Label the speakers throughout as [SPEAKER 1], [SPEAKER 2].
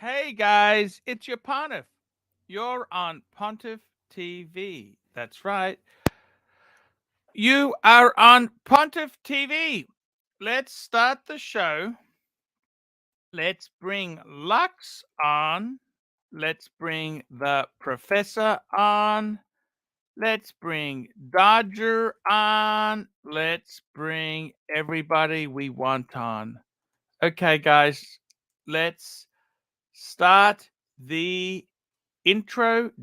[SPEAKER 1] Hey guys, it's your Pontiff. You're on Pontiff TV. That's right. You are on Pontiff TV. Let's start the show. Let's bring Lux on. Let's bring the professor on. Let's bring Dodger on. Let's bring everybody we want on. Okay, guys, let's start the introduction.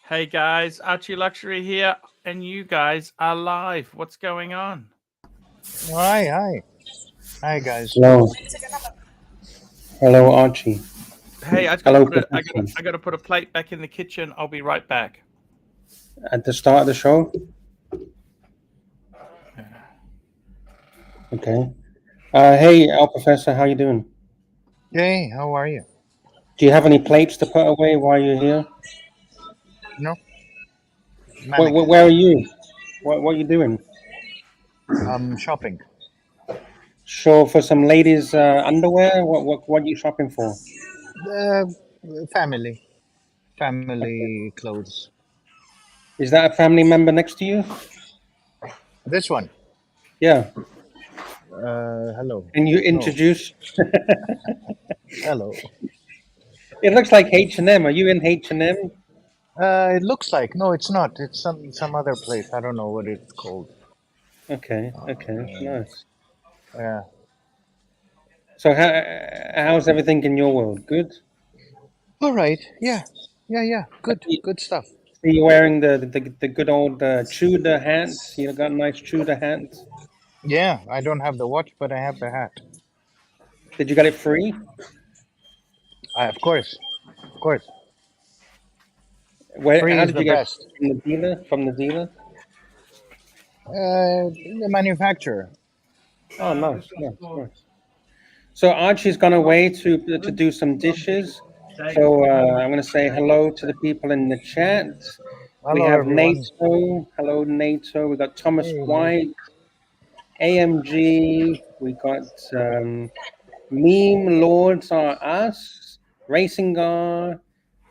[SPEAKER 1] Hey guys, Archie Luxury here, and you guys are live. What's going on?
[SPEAKER 2] Hi, guys.
[SPEAKER 3] Hello. Hello, Archie.
[SPEAKER 1] Hey,
[SPEAKER 3] Hello,
[SPEAKER 1] I gotta put a plate back in the kitchen. I'll be right back.
[SPEAKER 3] At the start of the show? Okay. Hey, Professor, how you doing?
[SPEAKER 2] Hey, how are you?
[SPEAKER 3] Do you have any plates to put away while you're here?
[SPEAKER 2] No,
[SPEAKER 3] Where are you? What are you doing?
[SPEAKER 2] I'm shopping.
[SPEAKER 3] Sure, for some ladies' underwear? What are you shopping for?
[SPEAKER 2] Uh, family
[SPEAKER 3] Okay.
[SPEAKER 2] clothes.
[SPEAKER 3] Is that a family member next to you?
[SPEAKER 2] This one.
[SPEAKER 3] Yeah.
[SPEAKER 2] Hello.
[SPEAKER 3] Can you
[SPEAKER 2] No,
[SPEAKER 3] introduce?
[SPEAKER 2] hello.
[SPEAKER 3] It looks like H&M. Are you in H&M?
[SPEAKER 2] It looks like no, it's not. It's some other place. I don't know what it's called.
[SPEAKER 3] Okay, nice.
[SPEAKER 2] Yeah.
[SPEAKER 3] So how's everything in your world? Good?
[SPEAKER 2] All right. Yeah. Good stuff.
[SPEAKER 3] Are you wearing the good old Tudor hats? You got nice Tudor hats.
[SPEAKER 2] Yeah, I don't have the watch, but I have the hat.
[SPEAKER 3] Did you get it free?
[SPEAKER 2] Of course, of course.
[SPEAKER 3] Where?
[SPEAKER 2] Free
[SPEAKER 3] How
[SPEAKER 2] is
[SPEAKER 3] did
[SPEAKER 2] the
[SPEAKER 3] you get
[SPEAKER 2] best.
[SPEAKER 3] from the dealer? From the dealer?
[SPEAKER 2] The manufacturer.
[SPEAKER 3] Oh, nice, nice. So Archie's gone away to do some dishes. So I'm going to say hello to the people in the chat. We
[SPEAKER 2] Hello,
[SPEAKER 3] have
[SPEAKER 2] everyone.
[SPEAKER 3] NATO. Hello, NATO. We got Thomas
[SPEAKER 2] Hey,
[SPEAKER 3] White, AMG. We got Meme Lords are us. Racing Gar.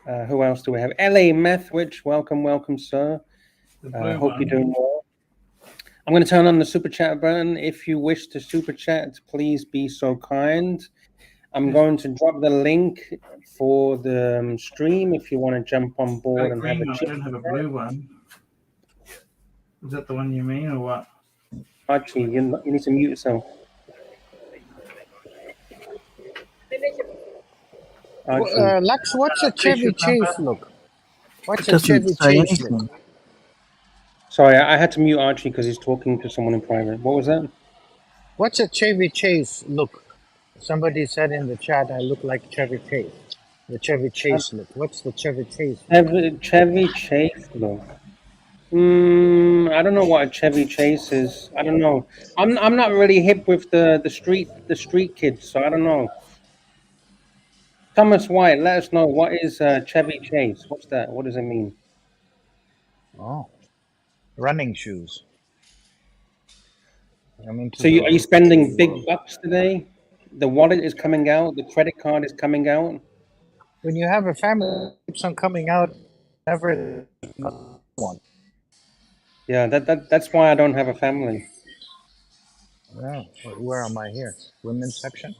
[SPEAKER 3] Who else do we have? LA Methwich. Welcome, welcome, sir. Hope you're doing well. I'm going to turn on the super chat button. If you wish to super chat, please be so kind. I'm going to drop the link for the stream if you want to jump on board and have a chat.
[SPEAKER 1] I don't have a blue one. Is that the one you mean, or what?
[SPEAKER 3] Archie, you need to mute yourself. Archie.
[SPEAKER 2] Lux, what's a Chevy Chase look? What's
[SPEAKER 1] It
[SPEAKER 2] a
[SPEAKER 1] doesn't
[SPEAKER 2] Chevy
[SPEAKER 1] say
[SPEAKER 2] Chase
[SPEAKER 1] anything.
[SPEAKER 2] look?
[SPEAKER 3] Sorry, I had to mute Archie because he's talking to someone in private. What was that?
[SPEAKER 2] What's a Chevy Chase look? Somebody said in the chat I look like Chevy Chase. The Chevy Chase look. What's the Chevy Chase look?
[SPEAKER 3] Chevy Chase look. I don't know what a Chevy Chase is. I don't know. I'm not really hip with the street kids, so I don't know. Thomas White, let us know what is Chevy Chase. What's that? What does it mean?
[SPEAKER 2] Oh, running shoes. I'm into
[SPEAKER 3] So are you spending big
[SPEAKER 2] world.
[SPEAKER 3] bucks today? The wallet is coming out. The credit card is coming out.
[SPEAKER 2] When you have a family, it keeps on coming out. Never one.
[SPEAKER 3] Yeah, that's why I don't have a family.
[SPEAKER 2] Yeah. Where am I here? Women's section?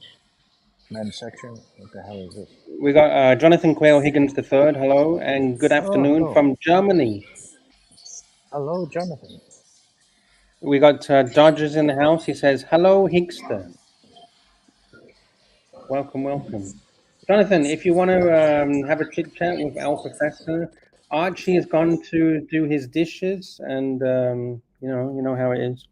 [SPEAKER 2] Men's section? What the hell is this?
[SPEAKER 3] We got Jonathan Quayle Higgins III. Hello and good afternoon
[SPEAKER 2] hello.
[SPEAKER 3] from Germany.
[SPEAKER 2] Hello, Jonathan.
[SPEAKER 3] We got Dodgers in the house. He says, hello, Higster. Welcome, welcome. Jonathan, if you want to have a chit chat with Al Professor, Archie has gone to do his dishes, and you know how it is.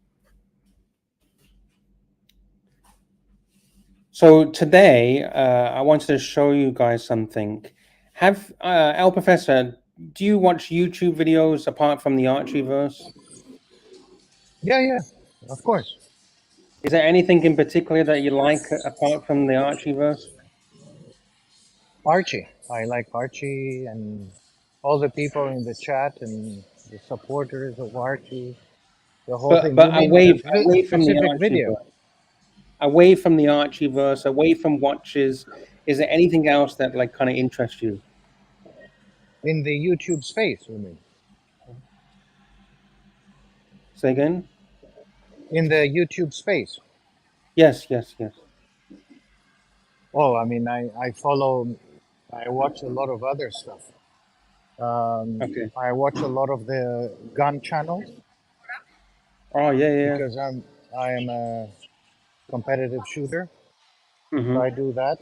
[SPEAKER 3] So today, I wanted to show you guys something. Have Al Professor, do you watch YouTube videos apart from the Archieverse?
[SPEAKER 2] Yeah, of course.
[SPEAKER 3] Is there anything in particular that you like apart from the Archieverse?
[SPEAKER 2] Archie. I like Archie and all the people in the chat and the supporters of Archie. The whole thing.
[SPEAKER 3] But
[SPEAKER 2] You mean
[SPEAKER 3] away
[SPEAKER 2] a
[SPEAKER 3] from the
[SPEAKER 2] specific video?
[SPEAKER 3] Archieverse. Away from the Archieverse, away from watches, is there anything else that like kind of interests you?
[SPEAKER 2] In the YouTube space, you mean?
[SPEAKER 3] Say again?
[SPEAKER 2] In the YouTube space.
[SPEAKER 3] Yes.
[SPEAKER 2] Oh, I mean, I watch a lot of other stuff.
[SPEAKER 3] Okay.
[SPEAKER 2] I watch a lot of the gun channels.
[SPEAKER 3] Oh yeah.
[SPEAKER 2] Because I am a competitive shooter, so I do that.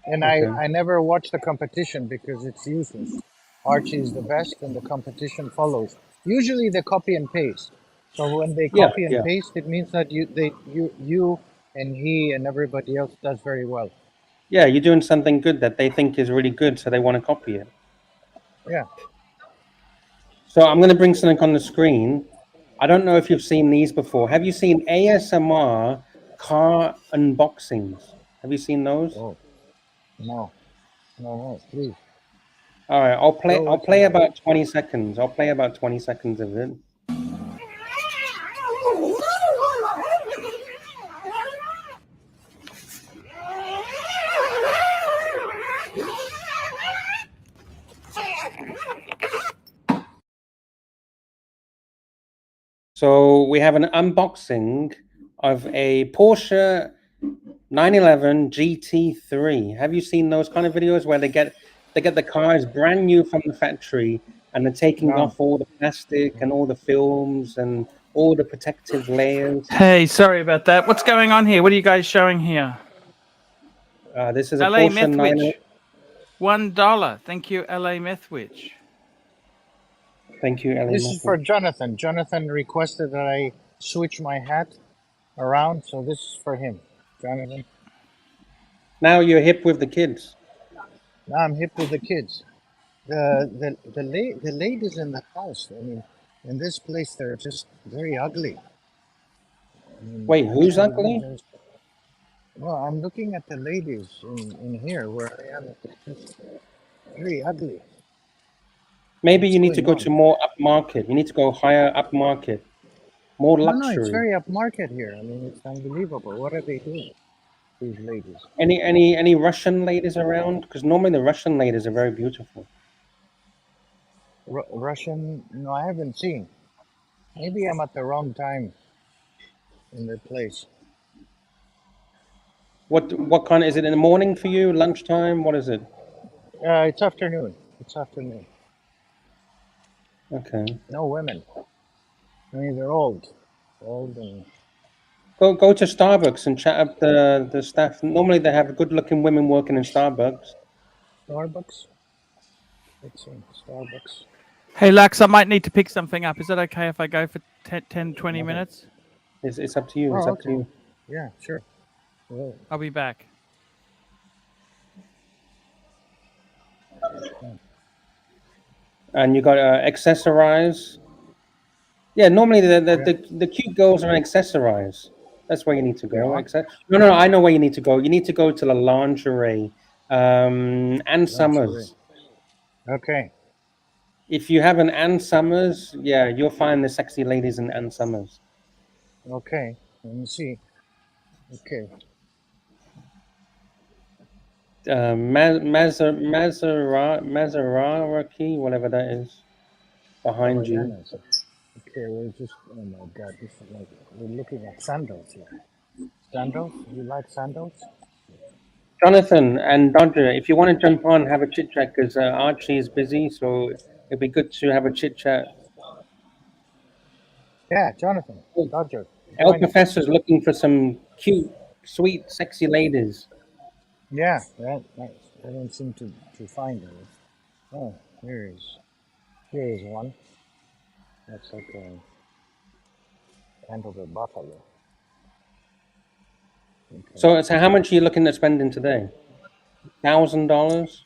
[SPEAKER 2] And
[SPEAKER 3] Okay.
[SPEAKER 2] I never watch the competition because it's useless. Archie is the best, and the competition follows. Usually they copy and paste. So when they copy and paste, it means that you and he and everybody else does very well.
[SPEAKER 3] Yeah, you're doing something good that they think is really good, so they want to copy it.
[SPEAKER 2] Yeah.
[SPEAKER 3] So I'm going to bring something on the screen. I don't know if you've seen these before. Have you seen ASMR car unboxings? Have you seen those?
[SPEAKER 2] Oh, no, please.
[SPEAKER 3] All right, I'll play about 20 seconds. I'll play about 20 seconds of it. So we have an unboxing of a Porsche 911 GT3. Have you seen those kind of videos where they get the cars brand new from the factory and they're taking off all the plastic and all the films and all the protective layers?
[SPEAKER 1] Hey, sorry about that. What's going on here? What are you guys showing here?
[SPEAKER 3] This is a
[SPEAKER 1] LA
[SPEAKER 3] Porsche
[SPEAKER 1] Methwich. $1. Thank you, LA Methwich.
[SPEAKER 3] Thank you, LA
[SPEAKER 2] This is for Jonathan. Jonathan requested that I switch my hat around, so this is for him. Jonathan.
[SPEAKER 3] Now you're hip with the kids.
[SPEAKER 2] Now I'm hip with the kids. The ladies in the house. I mean, In this place, they're just very ugly. I mean,
[SPEAKER 3] Wait,
[SPEAKER 2] I
[SPEAKER 3] who's
[SPEAKER 2] can't believe
[SPEAKER 3] ugly?
[SPEAKER 2] there's. Well, I'm looking at the ladies in here where I am. It's just very ugly.
[SPEAKER 3] Maybe
[SPEAKER 2] What's
[SPEAKER 3] you need to
[SPEAKER 2] going
[SPEAKER 3] go
[SPEAKER 2] on?
[SPEAKER 3] to more upmarket. You need to go higher upmarket, more
[SPEAKER 2] No, it's
[SPEAKER 3] luxury.
[SPEAKER 2] very upmarket here. I mean, it's unbelievable. What are they doing, these ladies?
[SPEAKER 3] Any Russian ladies around? Because normally the Russian ladies are very beautiful.
[SPEAKER 2] Russian? No, I haven't seen. Maybe I'm at the wrong time in the place.
[SPEAKER 3] What kind is it in the morning for you? Lunchtime? What is it?
[SPEAKER 2] It's afternoon. It's afternoon.
[SPEAKER 3] Okay.
[SPEAKER 2] No women. I mean, they're old and
[SPEAKER 3] Go to Starbucks and chat up the staff. Normally they have good looking women working in Starbucks.
[SPEAKER 2] Starbucks. Let's see, Starbucks.
[SPEAKER 1] Hey, Lux, I might need to pick something up. Is that okay if I go for 10, 20 minutes?
[SPEAKER 3] It's up to you. It's
[SPEAKER 2] Oh,
[SPEAKER 3] up to
[SPEAKER 2] okay.
[SPEAKER 3] you.
[SPEAKER 2] Yeah, sure. Well,
[SPEAKER 1] I'll be back.
[SPEAKER 3] And you got accessorize. Yeah, normally the cute girls are accessorize. That's where you need to go.
[SPEAKER 2] yeah,
[SPEAKER 3] No, I know where you need to go. You need to go to the lingerie. Ann
[SPEAKER 2] lingerie.
[SPEAKER 3] Summers.
[SPEAKER 2] Okay.
[SPEAKER 3] If you have an Ann Summers, yeah, you'll find the sexy ladies in Ann Summers.
[SPEAKER 2] Okay. Let me see. Okay.
[SPEAKER 3] Maserati, whatever that is, behind you.
[SPEAKER 2] Bananas. Okay, we're just. Oh my God! This is like we're looking at sandals here. Sandals? You like sandals?
[SPEAKER 3] Jonathan and Dodger, if you want to jump on, have a chit chat because Archie is busy, so it'd be good to have a chit chat.
[SPEAKER 2] Yeah, Jonathan, Dodger,
[SPEAKER 3] El
[SPEAKER 2] join us.
[SPEAKER 3] Professor's looking for some cute, sweet, sexy ladies.
[SPEAKER 2] Yeah, that I don't seem to find it. Oh, here is one. That's like a kind of a buffalo. Okay.
[SPEAKER 3] So how much are you looking at spending today? $1,000?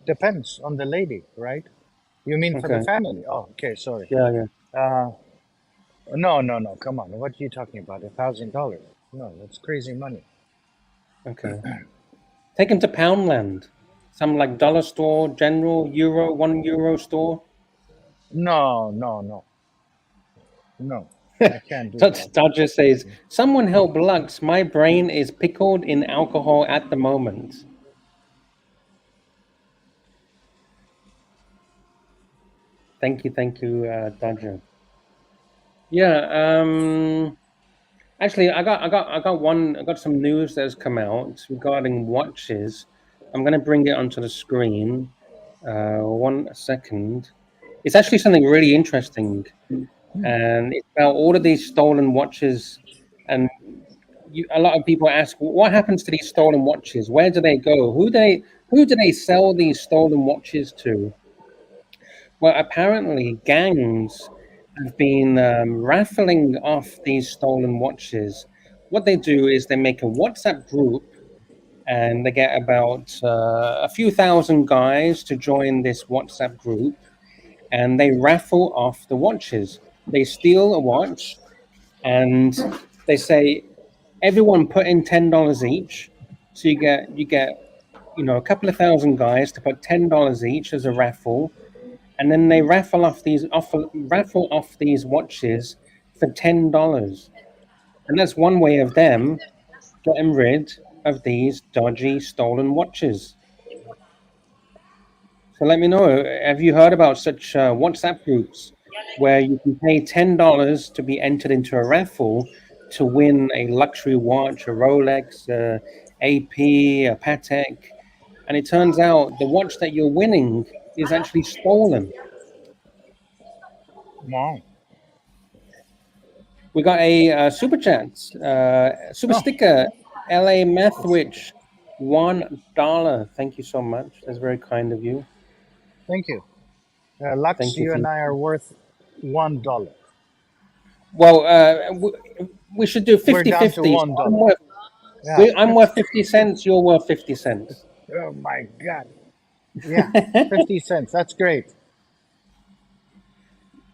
[SPEAKER 2] Depends on the lady, right? You mean for the
[SPEAKER 3] Okay.
[SPEAKER 2] family? Oh, okay, sorry.
[SPEAKER 3] Yeah.
[SPEAKER 2] No. Come on, what are you talking about? $1,000? No, that's crazy money.
[SPEAKER 3] Okay. Take him to Poundland. Some like dollar store, general, euro, €1 store.
[SPEAKER 2] No. I can't do that.
[SPEAKER 3] Dodger says, someone help Lux. My brain is pickled in alcohol at the moment. Thank you, Dodger. Yeah, actually, I got some news that has come out regarding watches. I'm going to bring it onto the screen. 1 second. It's actually something really interesting, and it's about all of these stolen watches. And a lot of people ask, what happens to these stolen watches? Where do they go? Who do they sell these stolen watches to? Well, apparently, gangs have been raffling off these stolen watches. What they do is they make a WhatsApp group and they get about a few thousand guys to join this WhatsApp group and they raffle off the watches. They steal a watch and they say, everyone put in $10 each. So you get a couple of thousand guys to put $10 each as a raffle. And then they raffle off these watches for $10, and that's one way of them getting rid of these dodgy stolen watches. So let me know. Have you heard about such WhatsApp groups where you can pay $10 to be entered into a raffle to win a luxury watch, a Rolex, AP, a Patek, and it turns out the watch that you're winning is actually stolen.
[SPEAKER 2] Wow.
[SPEAKER 3] We got a super chat, super sticker, LA Methwich, $1. Thank you so much. That's very kind of you.
[SPEAKER 2] Thank you. Lux,
[SPEAKER 3] Thank you.
[SPEAKER 2] you and I are worth $1.
[SPEAKER 3] Well, we should do 50-50.
[SPEAKER 2] We're down to $1.
[SPEAKER 3] I'm worth 50 cents. You're worth 50 cents.
[SPEAKER 2] Oh my God. Yeah, 50 cents. That's great.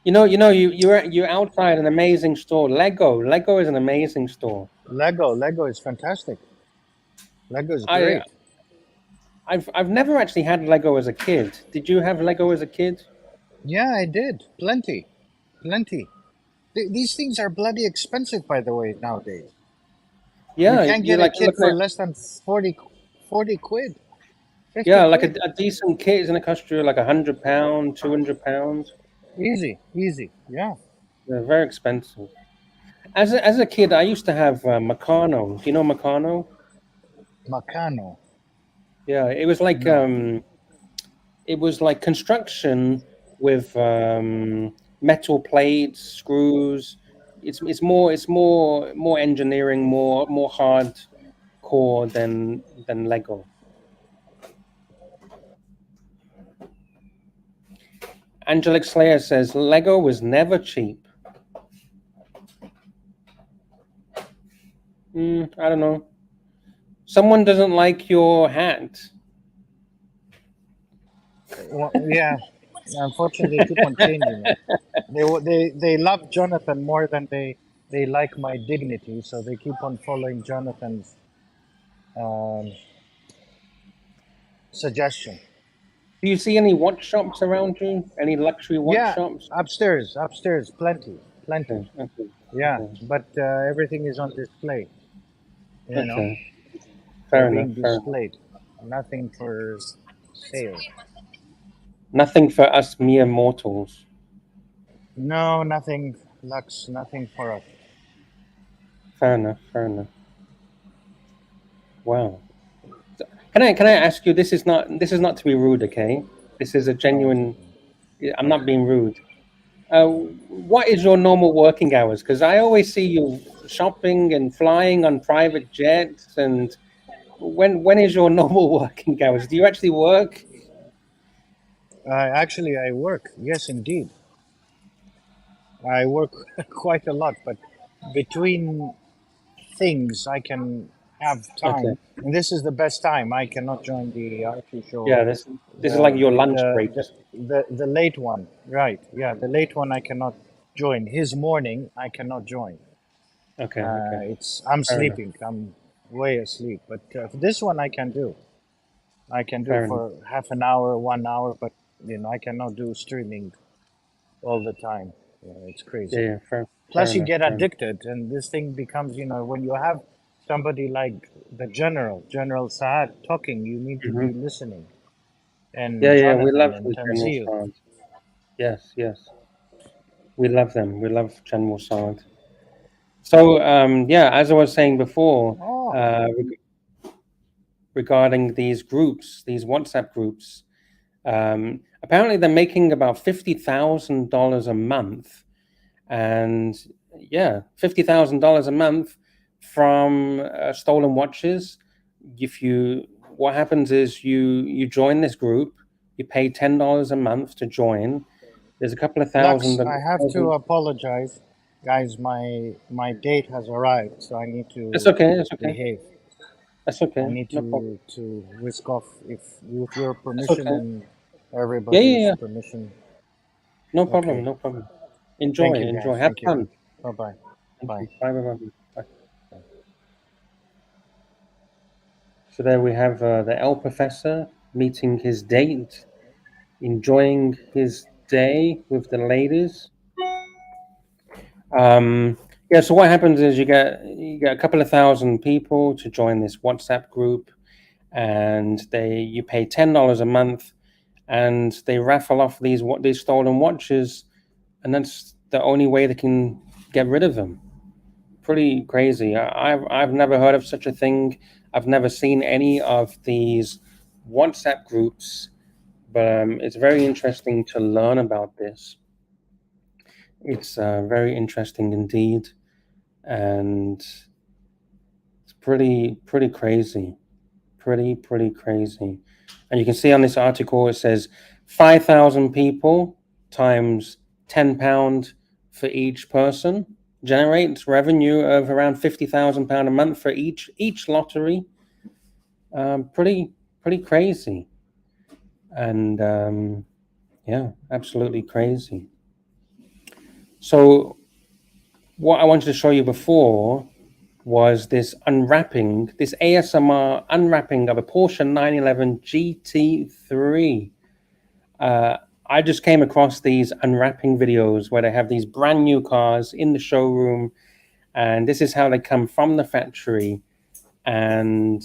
[SPEAKER 3] You're outside an amazing store. Lego is an amazing store.
[SPEAKER 2] Lego is fantastic. Lego is great.
[SPEAKER 3] I've never actually had Lego as a kid. Did you have Lego as a kid?
[SPEAKER 2] Yeah, I did. Plenty. These things are bloody expensive, by the way, nowadays. You
[SPEAKER 3] Yeah,
[SPEAKER 2] can't
[SPEAKER 3] you're
[SPEAKER 2] get a
[SPEAKER 3] like
[SPEAKER 2] kit
[SPEAKER 3] looking
[SPEAKER 2] for
[SPEAKER 3] at
[SPEAKER 2] less than 40 quid, 50
[SPEAKER 3] yeah, like
[SPEAKER 2] quid.
[SPEAKER 3] a decent kit is gonna cost you like £100, £200.
[SPEAKER 2] Easy. Yeah.
[SPEAKER 3] They're very expensive. As a kid, I used to have Meccano. Do you know Meccano?
[SPEAKER 2] Meccano.
[SPEAKER 3] Yeah,
[SPEAKER 2] No.
[SPEAKER 3] it was like construction with metal plates, screws. It's more engineering, more hard core than Lego. Angelic Slayer says Lego was never cheap. I don't know. Someone doesn't like your hat.
[SPEAKER 2] Well, yeah. Unfortunately, they keep on changing it. They love Jonathan more than they like my dignity, so they keep on following Jonathan's um, suggestion.
[SPEAKER 3] Do you see any watch shops around you? Any luxury watch
[SPEAKER 2] Yeah,
[SPEAKER 3] shops?
[SPEAKER 2] upstairs, plenty.
[SPEAKER 3] Okay, okay,
[SPEAKER 2] Yeah,
[SPEAKER 3] okay,
[SPEAKER 2] but everything is on display. You know,
[SPEAKER 3] okay.
[SPEAKER 2] they're
[SPEAKER 3] Fair enough.
[SPEAKER 2] being
[SPEAKER 3] Fair enough.
[SPEAKER 2] displayed. Nothing for sale.
[SPEAKER 3] Nothing for us mere mortals.
[SPEAKER 2] No, nothing, Lux, nothing for us.
[SPEAKER 3] Fair enough. Fair enough. Wow. Can I ask you? This is not to be rude, okay? This is a
[SPEAKER 2] No, it's
[SPEAKER 3] genuine.
[SPEAKER 2] okay.
[SPEAKER 3] I'm not being rude. What is your normal working hours? Because I always see you shopping and flying on private jets. And when is your normal working hours? Do you actually work?
[SPEAKER 2] Actually, I work. Yes, indeed. I work quite a lot, but between things, I can have
[SPEAKER 3] Okay.
[SPEAKER 2] time. And this is the best time. I cannot join the Archie show.
[SPEAKER 3] Yeah. This is like your lunch break.
[SPEAKER 2] The late one, right? Yeah, the late one I cannot join. His morning I cannot join.
[SPEAKER 3] Okay. Okay.
[SPEAKER 2] I'm
[SPEAKER 3] Fair enough.
[SPEAKER 2] sleeping. I'm way asleep. But this one I can do. I can do
[SPEAKER 3] Fair enough.
[SPEAKER 2] for half an hour, 1 hour. But I cannot do streaming all the time. It's
[SPEAKER 3] Yeah.
[SPEAKER 2] crazy.
[SPEAKER 3] Yeah. Fair
[SPEAKER 2] Plus, you
[SPEAKER 3] enough.
[SPEAKER 2] get
[SPEAKER 3] Fair enough.
[SPEAKER 2] addicted, and this thing becomes, when you have somebody like the General Saad talking, you need to
[SPEAKER 3] Hmm.
[SPEAKER 2] be listening,
[SPEAKER 3] Yeah.
[SPEAKER 2] and
[SPEAKER 3] Yeah. We
[SPEAKER 2] Jonathan
[SPEAKER 3] love
[SPEAKER 2] and
[SPEAKER 3] the General
[SPEAKER 2] Tanzil.
[SPEAKER 3] Sard. Yes. Yes. We love them. We love General Sard. So, yeah, as I was saying before,
[SPEAKER 2] Oh,
[SPEAKER 3] regarding these groups, these WhatsApp groups, apparently they're making about $50,000 a month, and yeah, $50,000 a month from stolen watches. If you, what happens is you join this group, you pay $10 a month to join. There's a couple of
[SPEAKER 2] Lux,
[SPEAKER 3] thousand.
[SPEAKER 2] I have to apologize, guys. My date has arrived, so I need
[SPEAKER 3] That's
[SPEAKER 2] to
[SPEAKER 3] okay. That's okay.
[SPEAKER 2] behave.
[SPEAKER 3] That's
[SPEAKER 2] I
[SPEAKER 3] okay.
[SPEAKER 2] need
[SPEAKER 3] No problem.
[SPEAKER 2] to whisk off if with your
[SPEAKER 3] That's
[SPEAKER 2] permission
[SPEAKER 3] okay.
[SPEAKER 2] and
[SPEAKER 3] Yeah, yeah,
[SPEAKER 2] everybody's
[SPEAKER 3] yeah.
[SPEAKER 2] permission.
[SPEAKER 3] No problem.
[SPEAKER 2] Okay.
[SPEAKER 3] No problem.
[SPEAKER 2] Thank
[SPEAKER 3] Enjoy.
[SPEAKER 2] you,
[SPEAKER 3] Enjoy.
[SPEAKER 2] guys.
[SPEAKER 3] Have
[SPEAKER 2] Thank you.
[SPEAKER 3] fun.
[SPEAKER 2] Bye bye.
[SPEAKER 3] Thank
[SPEAKER 2] Bye.
[SPEAKER 3] you. Bye. Bye. Bye. Bye. So there we have the El Professor meeting his date, enjoying his day with the ladies. Yeah. So what happens is you get a couple of thousand people to join this WhatsApp group, and you pay $10 a month, and they raffle off these stolen watches, and that's the only way they can get rid of them. Pretty crazy. I've never heard of such a thing. I've never seen any of these WhatsApp groups, but it's very interesting to learn about this. It's very interesting indeed, and it's pretty crazy, pretty crazy. And you can see on this article it says 5,000 people times £10 for each person generates revenue of around £50,000 a month for each lottery. Pretty crazy, and yeah, absolutely crazy. So what I wanted to show you before was this unwrapping, this ASMR unwrapping of a Porsche 911 GT3. I just came across these unwrapping videos where they have these brand new cars in the showroom, and this is how they come from the factory. And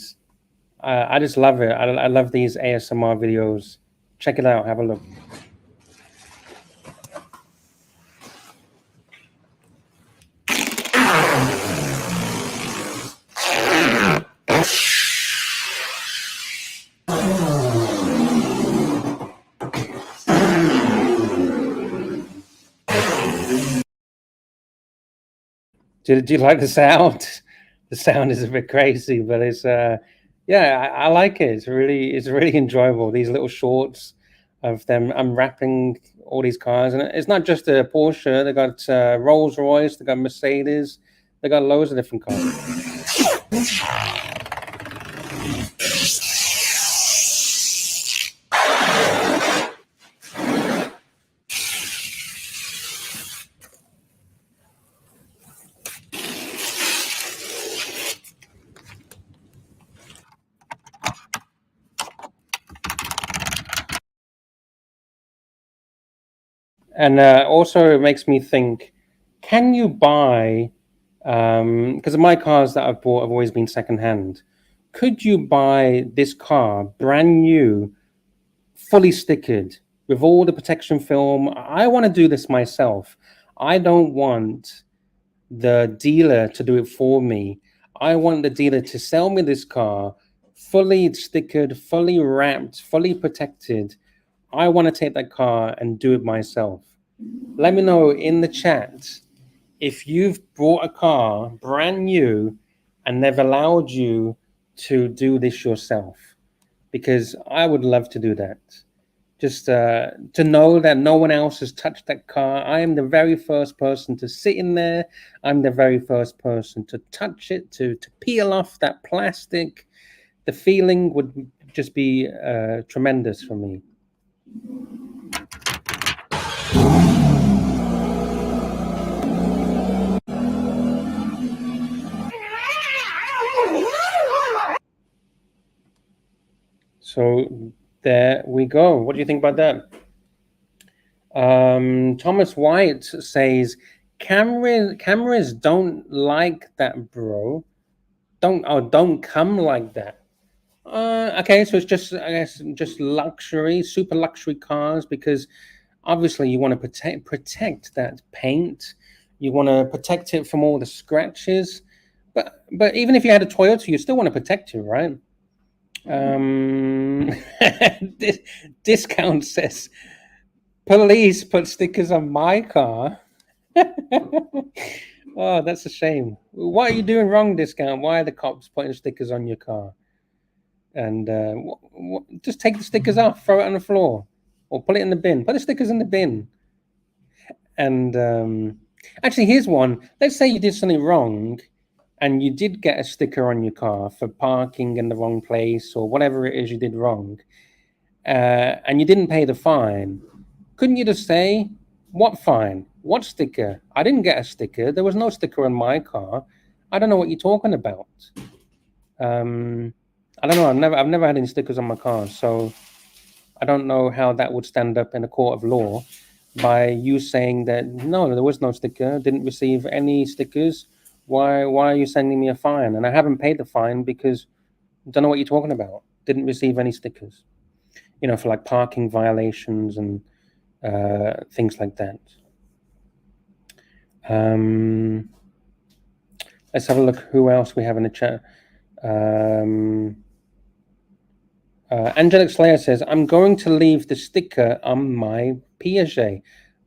[SPEAKER 3] I just love it. I love these ASMR videos. Check it out. Have a look. Do you like the sound? The sound is a bit crazy, but it's yeah, I like it. It's really enjoyable. These little shorts of them unwrapping all these cars, and it's not just a Porsche. They got Rolls Royce, they got Mercedes, they got loads of different cars. And also, it makes me think: can you buy? Because my cars that I've bought have always been secondhand. Could you buy this car brand new, fully stickered, with all the protection film? I want to do this myself. I don't want the dealer to do it for me. I want the dealer to sell me this car fully stickered, fully wrapped, fully protected. I want to take that car and do it myself. Let me know in the chat if you've bought a car brand new and they've allowed you to do this yourself, because I would love to do that. Just to know that no one else has touched that car. I am the very first person to sit in there. I'm the very first person to touch it, to peel off that plastic. The feeling would just be tremendous for me. So there we go. What do you think about that? Thomas White says, cameras don't like that, bro. Don't come like that. Okay, so it's just, I guess, just luxury, super luxury cars, because obviously you want to protect that paint. You want to protect it from all the scratches. But even if you had a Toyota, you still want to protect it, right? Discount says, police put stickers on my car. Oh, that's a shame. What are you doing wrong, Discount? Why are the cops putting stickers on your car? And just take the stickers off, throw it on the floor, or put it in the bin. Put the stickers in the bin. And actually, here's one. Let's say you did something wrong and you did get a sticker on your car for parking in the wrong place or whatever it is you did wrong, and you didn't pay the fine. Couldn't you just say, what fine? What sticker? I didn't get a sticker. There was no sticker on my car. I don't know what you're talking about. I don't know. I've never had any stickers on my car, so I don't know how that would stand up in a court of law by you saying that no, there was no sticker, didn't receive any stickers. Why are you sending me a fine? And I haven't paid the fine because I don't know what you're talking about. Didn't receive any stickers, for like parking violations and things like that. Let's have a look who else we have in the chat. Angelic Slayer says, I'm going to leave the sticker on my Piaget,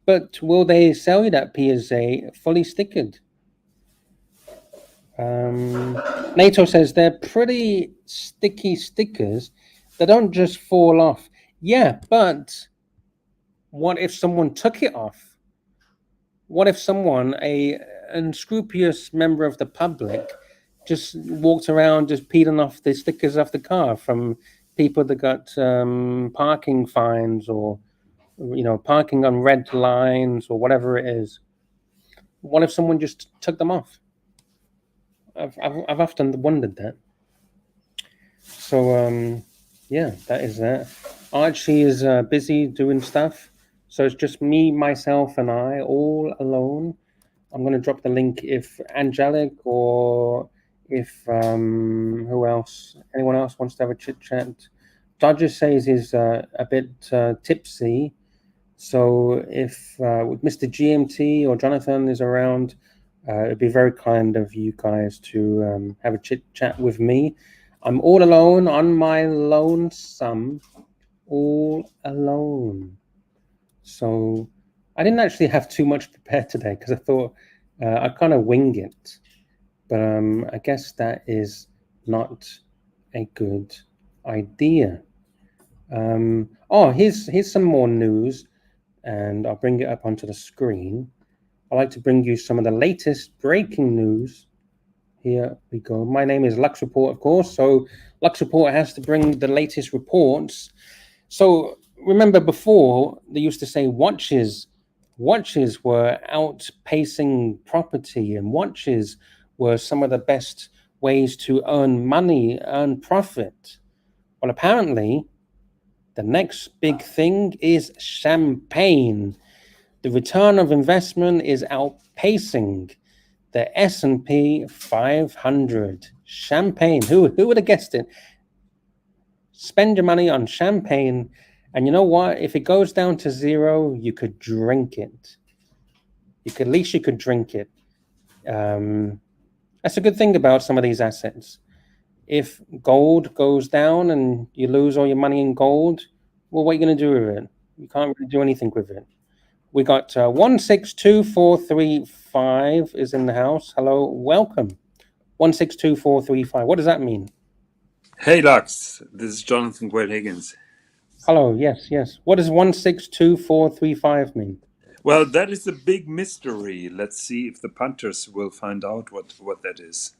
[SPEAKER 3] but will they sell you that Piaget fully stickered? NATO says, they're pretty sticky stickers. They don't just fall off. Yeah, but what if someone took it off? What if someone, an unscrupulous member of the public, just walked around just peeling off the stickers off the car from people that got parking fines or, parking on red lines or whatever it is? What if someone just took them off? I've often wondered that. So yeah, that is that. Archie is busy doing stuff, so it's just me, myself, and I all alone. I'm going to drop the link if Angelic or if who else, anyone else wants to have a chit chat. Dodger says he's a bit tipsy, so if Mr. GMT or Jonathan is around, it'd be very kind of you guys to have a chit chat with me. I'm all alone on my lonesome, all alone. So I didn't actually have too much prepared today because I thought I kind of wing it. But I guess that is not a good idea. Oh, here's some more news, and I'll bring it up onto the screen. I'd like to bring you some of the latest breaking news. Here we go. My name is Lux Report, of course. So Lux Report has to bring the latest reports. So remember before they used to say watches were outpacing property, and watches were some of the best ways to earn money, earn profit. Well, apparently the next big thing is champagne. The return of investment is outpacing the S&P 500. Champagne. Who would have guessed it? Spend your money on champagne, and you know what? If it goes down to zero, you could drink it. At least you could drink it. That's a good thing about some of these assets. If gold goes down and you lose all your money in gold, well, what are you going to do with it? You can't really do anything with it. We got 162435 is in the house. Hello, welcome. 162435. What does that mean?
[SPEAKER 4] Hey Lux, this is Jonathan Quayle Higgins.
[SPEAKER 3] Hello, yes. What does 162435 mean?
[SPEAKER 4] Well, that is a big mystery. Let's see if the punters will find out what that is.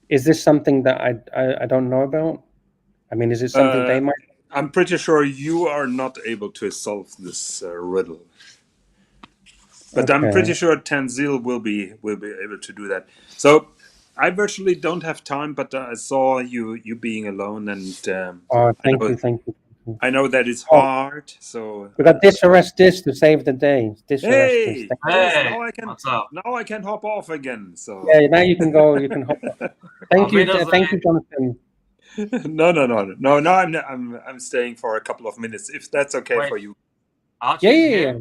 [SPEAKER 3] Is this something that I don't know about? I mean, is it something they might?
[SPEAKER 4] I'm pretty sure you are not able to solve this riddle. But okay. I'm pretty sure Tanzil will be able to do that. So I virtually don't have time, but I saw you being alone, and
[SPEAKER 3] thank you.
[SPEAKER 4] I know that it's hard, so
[SPEAKER 3] we got Disarrest Dis to save the day.
[SPEAKER 4] Hey, now I can hop off again. So
[SPEAKER 3] yeah, now you can go. You can hop off. Thank you, Jonathan.
[SPEAKER 4] No. I'm staying for a couple of minutes, if that's okay for you.
[SPEAKER 3] Yeah.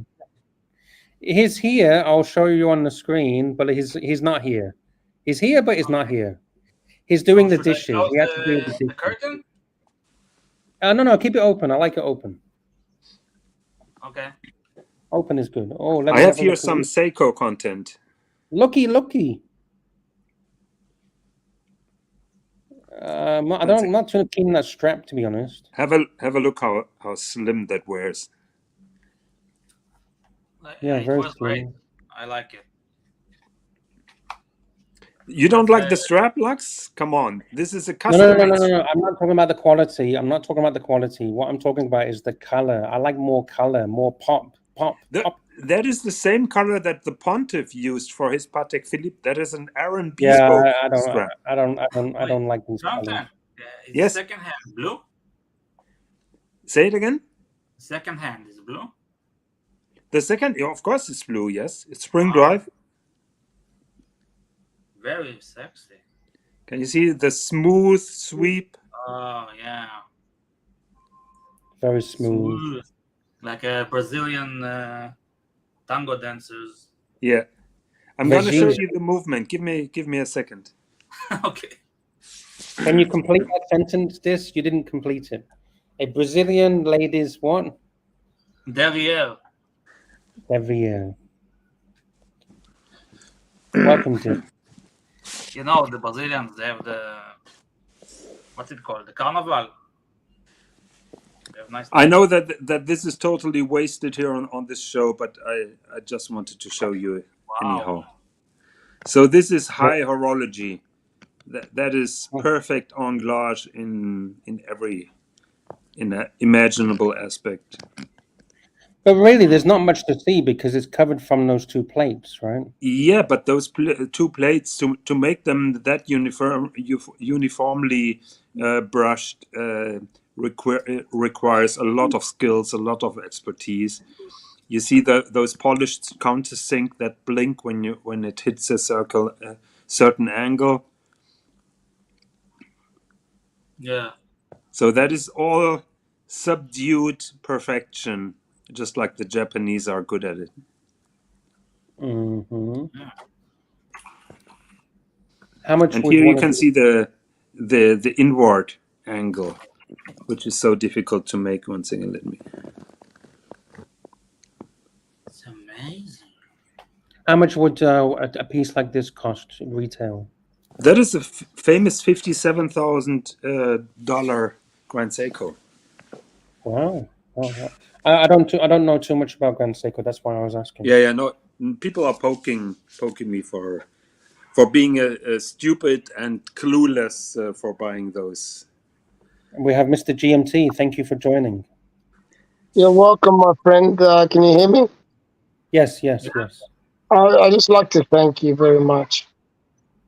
[SPEAKER 3] He's here. I'll show you on the screen, but he's not here. He's here, but he's not here. He's doing the dishes. He has to do the
[SPEAKER 1] curtain.
[SPEAKER 3] No, keep it open. I like it open.
[SPEAKER 1] Okay.
[SPEAKER 3] Open is good. Oh,
[SPEAKER 4] I have here some Seiko content.
[SPEAKER 3] Looky. I'm not too keen on that strap, to be honest.
[SPEAKER 4] Have a look how slim that wears.
[SPEAKER 3] Yeah, very slim.
[SPEAKER 1] Great. I like it.
[SPEAKER 4] You don't like the strap, Lux? Come on, this is a custom.
[SPEAKER 3] No. I'm not talking about the quality. What I'm talking about is the color. I like more color, more pop.
[SPEAKER 4] That is the same color that the Pontiff used for his Patek Philippe. That is an Aaron Bespoke strap.
[SPEAKER 3] I don't like these colors.
[SPEAKER 1] Yes. Second hand blue.
[SPEAKER 4] Say it again.
[SPEAKER 1] Second hand is blue.
[SPEAKER 4] The second, of course, it's blue. Yes, it's spring drive.
[SPEAKER 1] Very sexy.
[SPEAKER 4] Can you see the smooth sweep?
[SPEAKER 1] Oh yeah.
[SPEAKER 3] Very smooth.
[SPEAKER 1] Like a Brazilian tango dancers.
[SPEAKER 4] Yeah, I'm going to show you the movement. Give me a second.
[SPEAKER 1] Okay.
[SPEAKER 3] Can you complete that sentence? You didn't complete it. A Brazilian lady's what?
[SPEAKER 1] Derrière.
[SPEAKER 3] Welcome to.
[SPEAKER 1] You know, the Brazilians, they have what's it called? The carnival. They have nice.
[SPEAKER 4] I know that this is totally wasted here on this show, but I just wanted to show you anyhow. So this is high horology. That is perfect anglage in every imaginable aspect.
[SPEAKER 3] But really, there's not much to see because it's covered from those two plates, right?
[SPEAKER 4] Yeah, but those two plates to make them that uniformly brushed requires a lot of skills, a lot of expertise. You see those polished countersink that blink when it hits a certain angle.
[SPEAKER 1] Yeah.
[SPEAKER 4] So that is all subdued perfection, just like the Japanese are good at it.
[SPEAKER 3] Mm-hmm. How much?
[SPEAKER 4] And
[SPEAKER 3] would
[SPEAKER 4] here you
[SPEAKER 3] one
[SPEAKER 4] can
[SPEAKER 3] of
[SPEAKER 4] see the inward angle, which is so difficult to make. One second, let me.
[SPEAKER 1] It's amazing.
[SPEAKER 3] How much would a piece like this cost retail?
[SPEAKER 4] That is a famous $57,000 Grand Seiko.
[SPEAKER 3] Wow. Oh, I don't know too much about Grand Seiko. That's why I was asking.
[SPEAKER 4] Yeah. No, people are poking me for being a stupid and clueless for buying those.
[SPEAKER 3] We have Mr. GMT. Thank you for joining.
[SPEAKER 5] You're welcome, my friend. Can you hear me?
[SPEAKER 3] Yes.
[SPEAKER 5] I just like to thank you very much.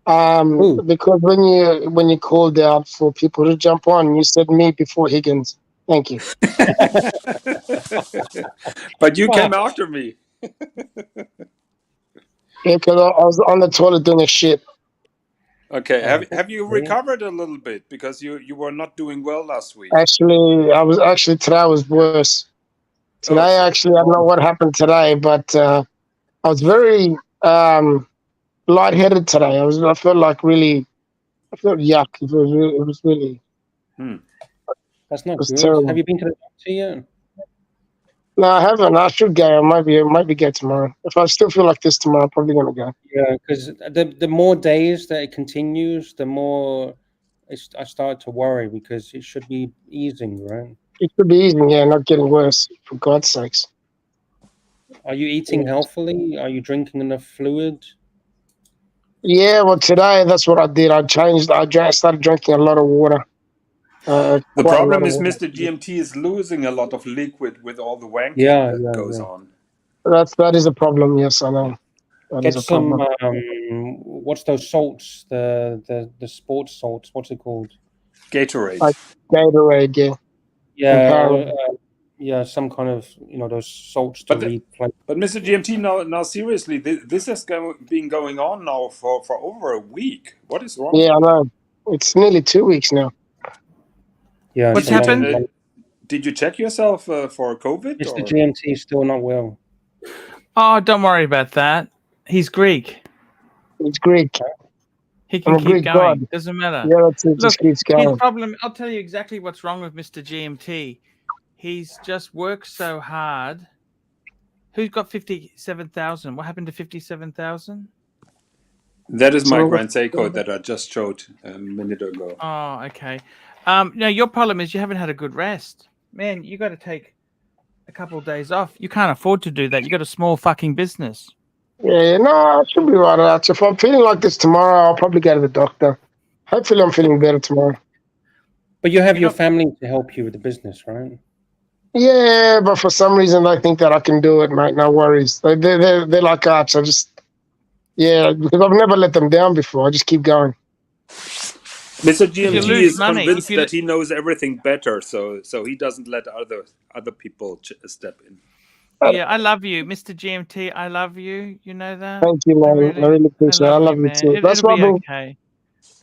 [SPEAKER 3] Ooh.
[SPEAKER 5] Because when you called out for people to jump on, you said me before Higgins. Thank you.
[SPEAKER 4] But you came after me.
[SPEAKER 5] Yeah, because I was on the toilet doing a shit.
[SPEAKER 4] Okay. Have you recovered a little bit, because you were not doing well last week?
[SPEAKER 5] Actually, today I was worse. Today, I don't know what happened today, but I was very lightheaded today. I felt like really, I felt yuck. It was really.
[SPEAKER 3] That's not good.
[SPEAKER 5] Terrible.
[SPEAKER 3] Have you been to the doctor yet?
[SPEAKER 5] No, I haven't. I should go. I might be go tomorrow. If I still feel like this tomorrow, I'm probably gonna go.
[SPEAKER 3] Yeah, because the more days that it continues, the more I start to worry, because it should be easing, right?
[SPEAKER 5] It should be easy, yeah, not getting worse. For God's sakes.
[SPEAKER 3] Are you eating healthily? Are you drinking enough fluid?
[SPEAKER 5] Yeah, well, today that's what I did. I started drinking a lot of water.
[SPEAKER 4] The
[SPEAKER 5] Quite a lot
[SPEAKER 4] problem
[SPEAKER 5] of
[SPEAKER 4] is
[SPEAKER 5] water.
[SPEAKER 4] Mr. GMT is losing a lot of liquid with all the wanking
[SPEAKER 3] Yeah,
[SPEAKER 4] that goes on.
[SPEAKER 5] That is a problem. Yes, I know. That
[SPEAKER 3] Get
[SPEAKER 5] is a
[SPEAKER 3] some.
[SPEAKER 5] problem.
[SPEAKER 3] What's those salts? The sports salts. What's it called?
[SPEAKER 4] Gatorade.
[SPEAKER 5] Like Gatorade, yeah.
[SPEAKER 3] Yeah, yeah, some kind of those salts to replace.
[SPEAKER 4] But Mr. GMT, now seriously, this has been going on now for over a week. What is wrong?
[SPEAKER 5] Yeah, I know. It's nearly 2 weeks now.
[SPEAKER 3] Yeah.
[SPEAKER 1] What's happened?
[SPEAKER 4] Did you check yourself for COVID?
[SPEAKER 3] Mr. GMT is still not well.
[SPEAKER 1] Oh, don't worry about that. He's Greek.
[SPEAKER 5] It's Greek.
[SPEAKER 1] He can keep going. Doesn't matter.
[SPEAKER 5] Yeah, that's it. Just keeps going.
[SPEAKER 1] His problem, I'll tell you exactly what's wrong with Mr. GMT. He's just worked so hard. Who's got 57,000? What happened to 57,000?
[SPEAKER 4] That is my Grand Seiko that I just showed a minute ago.
[SPEAKER 1] Oh, okay. No, your problem is you haven't had a good rest. Man, you got to take a couple of days off. You can't afford to do that. You got a small fucking business.
[SPEAKER 5] Yeah, no, I should be right. If I'm feeling like this tomorrow, I'll probably go to the doctor. Hopefully, I'm feeling better tomorrow.
[SPEAKER 3] But you have your family to help you with the business, right?
[SPEAKER 5] Yeah, but for some reason, they think that I can do it, mate. No worries. They're like Arch. Because I've never let them down before. I just keep going.
[SPEAKER 4] Mr. GMT is convinced that he knows everything better, so he doesn't let other people step in.
[SPEAKER 1] Yeah, I love you, Mr. GMT. I love you. You know that.
[SPEAKER 5] Thank you, man. I really appreciate it. I love you too. That's why
[SPEAKER 1] it'll be okay.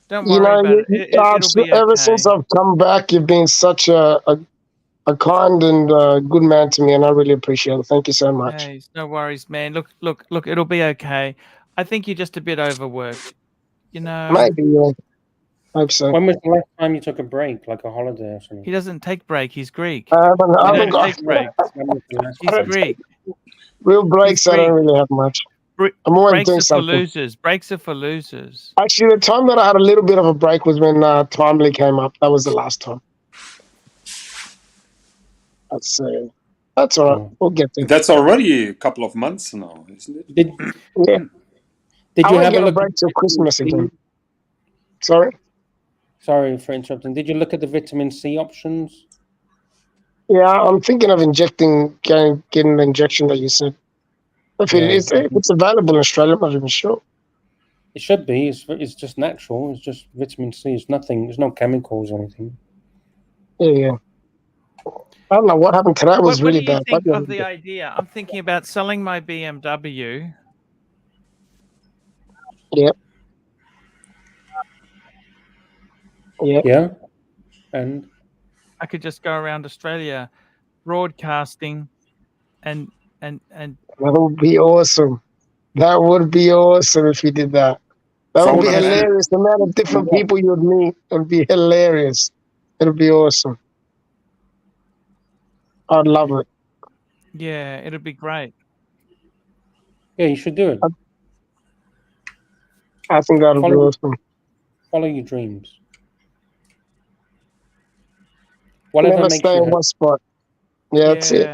[SPEAKER 1] Don't worry about it. It'll be okay.
[SPEAKER 5] Ever since I've come back, you've been such a kind and good man to me, and I really appreciate it. Thank you so much.
[SPEAKER 1] Hey, no worries, man. Look. It'll be okay. I think you're just a bit overworked.
[SPEAKER 5] Maybe. Yeah. Hope so.
[SPEAKER 3] When was the last time you took a break, like a holiday or something?
[SPEAKER 1] He doesn't take break. He's Greek.
[SPEAKER 5] I haven't
[SPEAKER 1] take breaks. He's Greek.
[SPEAKER 5] Real breaks, I don't really have much. I'm always doing something.
[SPEAKER 1] Breaks are for losers.
[SPEAKER 5] Actually, the time that I had a little bit of a break was when Timely came up. That was the last time. That's all right. We'll get there.
[SPEAKER 4] That's already a couple of months now, isn't it?
[SPEAKER 3] Did you have a
[SPEAKER 5] break till Christmas again? Sorry
[SPEAKER 3] for interrupting. Did you look at the vitamin C options?
[SPEAKER 5] Yeah, I'm thinking of getting the injection that you said. If it's available in Australia, I'm not even sure.
[SPEAKER 3] It should be. It's just natural. It's just vitamin C. It's nothing. There's no chemicals or anything.
[SPEAKER 5] Yeah. I don't know what happened to that. Was
[SPEAKER 1] What
[SPEAKER 5] really
[SPEAKER 1] do you
[SPEAKER 5] bad.
[SPEAKER 1] think of the idea? I'm thinking about selling my BMW.
[SPEAKER 5] Yeah. Yeah.
[SPEAKER 3] Yeah. And
[SPEAKER 1] I could just go around Australia broadcasting and
[SPEAKER 5] That would be awesome. That would be awesome if you did that. That would be hilarious. The amount of different people you would meet would be hilarious. It would be awesome. I'd love it.
[SPEAKER 1] yeah, it'd be great.
[SPEAKER 3] yeah, you should do it.
[SPEAKER 5] I think that would be awesome.
[SPEAKER 3] Follow your dreams. Whatever
[SPEAKER 5] Never
[SPEAKER 3] makes
[SPEAKER 5] stay
[SPEAKER 3] you
[SPEAKER 5] in one spot. Yeah, that's it.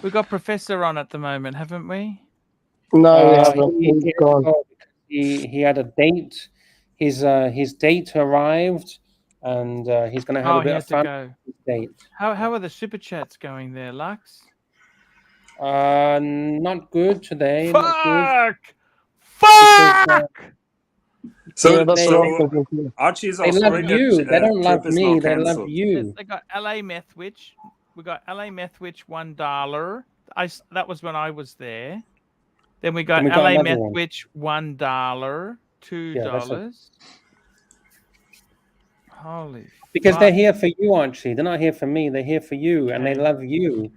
[SPEAKER 1] We got Professor on at the moment, haven't we?
[SPEAKER 5] No, we haven't. He's gone.
[SPEAKER 3] He had a date. His date arrived, and he's going to have a bit of fun.
[SPEAKER 1] Go.
[SPEAKER 3] Date.
[SPEAKER 1] How are the super chats going there, Lux?
[SPEAKER 3] Not good today.
[SPEAKER 1] Fuck!
[SPEAKER 3] Not good.
[SPEAKER 1] Fuck!
[SPEAKER 4] So,
[SPEAKER 3] Archie is Australian. They love you. They don't love me. They love you.
[SPEAKER 1] They got LA Methwich. We got LA Methwich $1. That was when I was there. Then we got LA Methwich $1, $2. Holy.
[SPEAKER 3] Because they're here for you, Archie. They're not here for me. They're here for you, and they love you.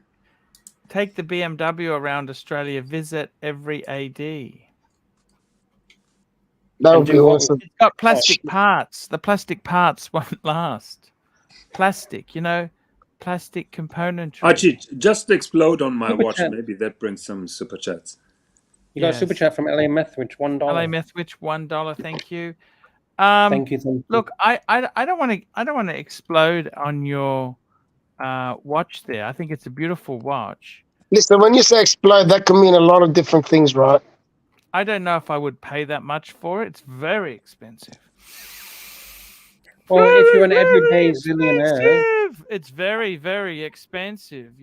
[SPEAKER 1] Take the BMW around Australia. Visit every AD.
[SPEAKER 5] That would be awesome.
[SPEAKER 1] It's got plastic parts. The plastic parts won't last. Plastic, plastic componentry.
[SPEAKER 4] Archie, just explode on my watch. Maybe that brings some super chats.
[SPEAKER 3] You got a super chat from LA Methwich, $1.
[SPEAKER 1] LA Methwich, $1. Thank you.
[SPEAKER 3] Thank you.
[SPEAKER 1] Look, I don't want to explode on your watch there. I think it's a beautiful watch.
[SPEAKER 5] Listen, when you say explode, that can mean a lot of different things, right?
[SPEAKER 1] I don't know if I would pay that much for it. It's very expensive.
[SPEAKER 3] Well, if you're an everyday zillionaire,
[SPEAKER 1] it's very, very expensive.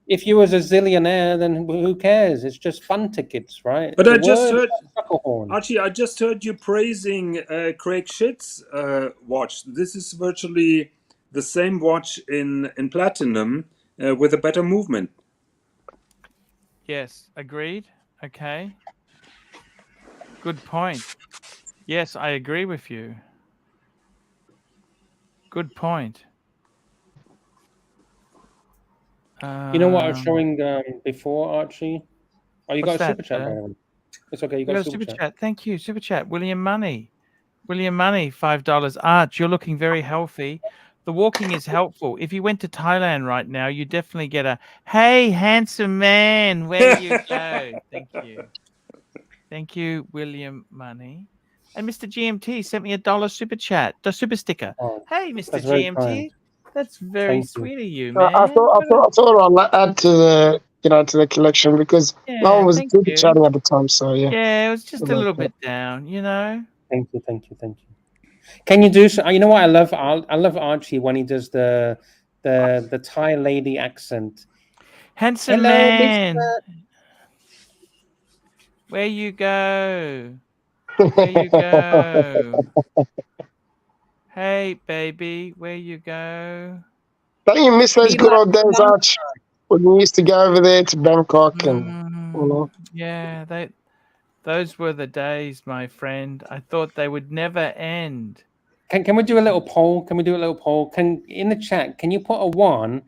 [SPEAKER 3] If you was a zillionaire, then who cares? It's just fun tickets, right?
[SPEAKER 4] But I just heard, Archie, I just heard you praising Craig Schitt's watch. This is virtually the same watch in platinum with a better movement.
[SPEAKER 1] Yes, agreed. Okay. Good point. Yes, I agree with you. Good point.
[SPEAKER 3] You know what I was showing before, Archie? Oh, you got a super chat. It's okay. You got a super chat.
[SPEAKER 1] Thank you. Super chat. William Money, $5. Arch, you're looking very healthy. The walking is helpful. If you went to Thailand right now, you definitely get a "Hey, handsome man, where you go?" Thank you. Thank you, William Money. And Mr. GMT sent me $1 super chat, the super sticker. Oh, hey, Mr. GMT. That's very sweet of you, man.
[SPEAKER 5] I thought I'll add to the collection because no one was super chatting at the time. So
[SPEAKER 1] yeah, it was just a little bit down,
[SPEAKER 3] Thank you. Can you do? You know what I love? I love Archie when he does the Thai lady accent.
[SPEAKER 1] Handsome man. Where you go? Where you go? Hey, baby, where you go?
[SPEAKER 5] Don't you miss those good old days, Arch? When we used to go over there to Bangkok and
[SPEAKER 1] Yeah, those were the days, my friend. I thought they would never end.
[SPEAKER 3] Can we do a little poll? In the chat, can you put a 1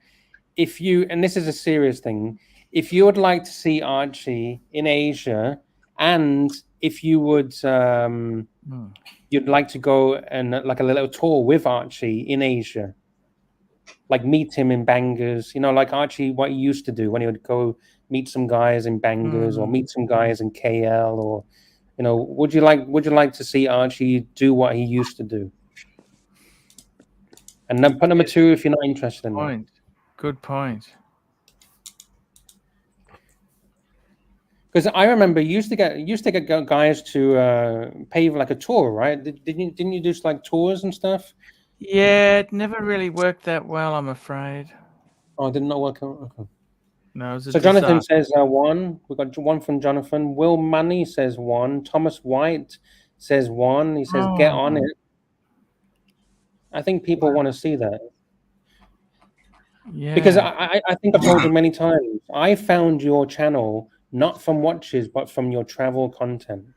[SPEAKER 3] if you, and this is a serious thing, if you would like to see Archie in Asia, and if you would you'd like to go and like a little tour with Archie in Asia, like meet him in Bangers, like Archie, what he used to do when he would go meet some guys in Bangers or meet some guys in KL, or would you like to see Archie do what he used to do? And then put number 2 if you're not interested in that.
[SPEAKER 1] Good point.
[SPEAKER 3] Because I remember you used to get guys to pay for like a tour, right? Didn't you do like tours and stuff?
[SPEAKER 1] Yeah, it never really worked that well, I'm afraid.
[SPEAKER 3] Oh, did not work out. Okay.
[SPEAKER 1] No, it was a
[SPEAKER 3] So Jonathan
[SPEAKER 1] disaster.
[SPEAKER 3] says 1. We got 1 from Jonathan. Will Money says 1. Thomas White says 1. He says get on
[SPEAKER 1] Oh.
[SPEAKER 3] it. I think people want to see that.
[SPEAKER 1] Yeah.
[SPEAKER 3] Because I think I've told you many times, I found your channel not from watches, but from your travel content.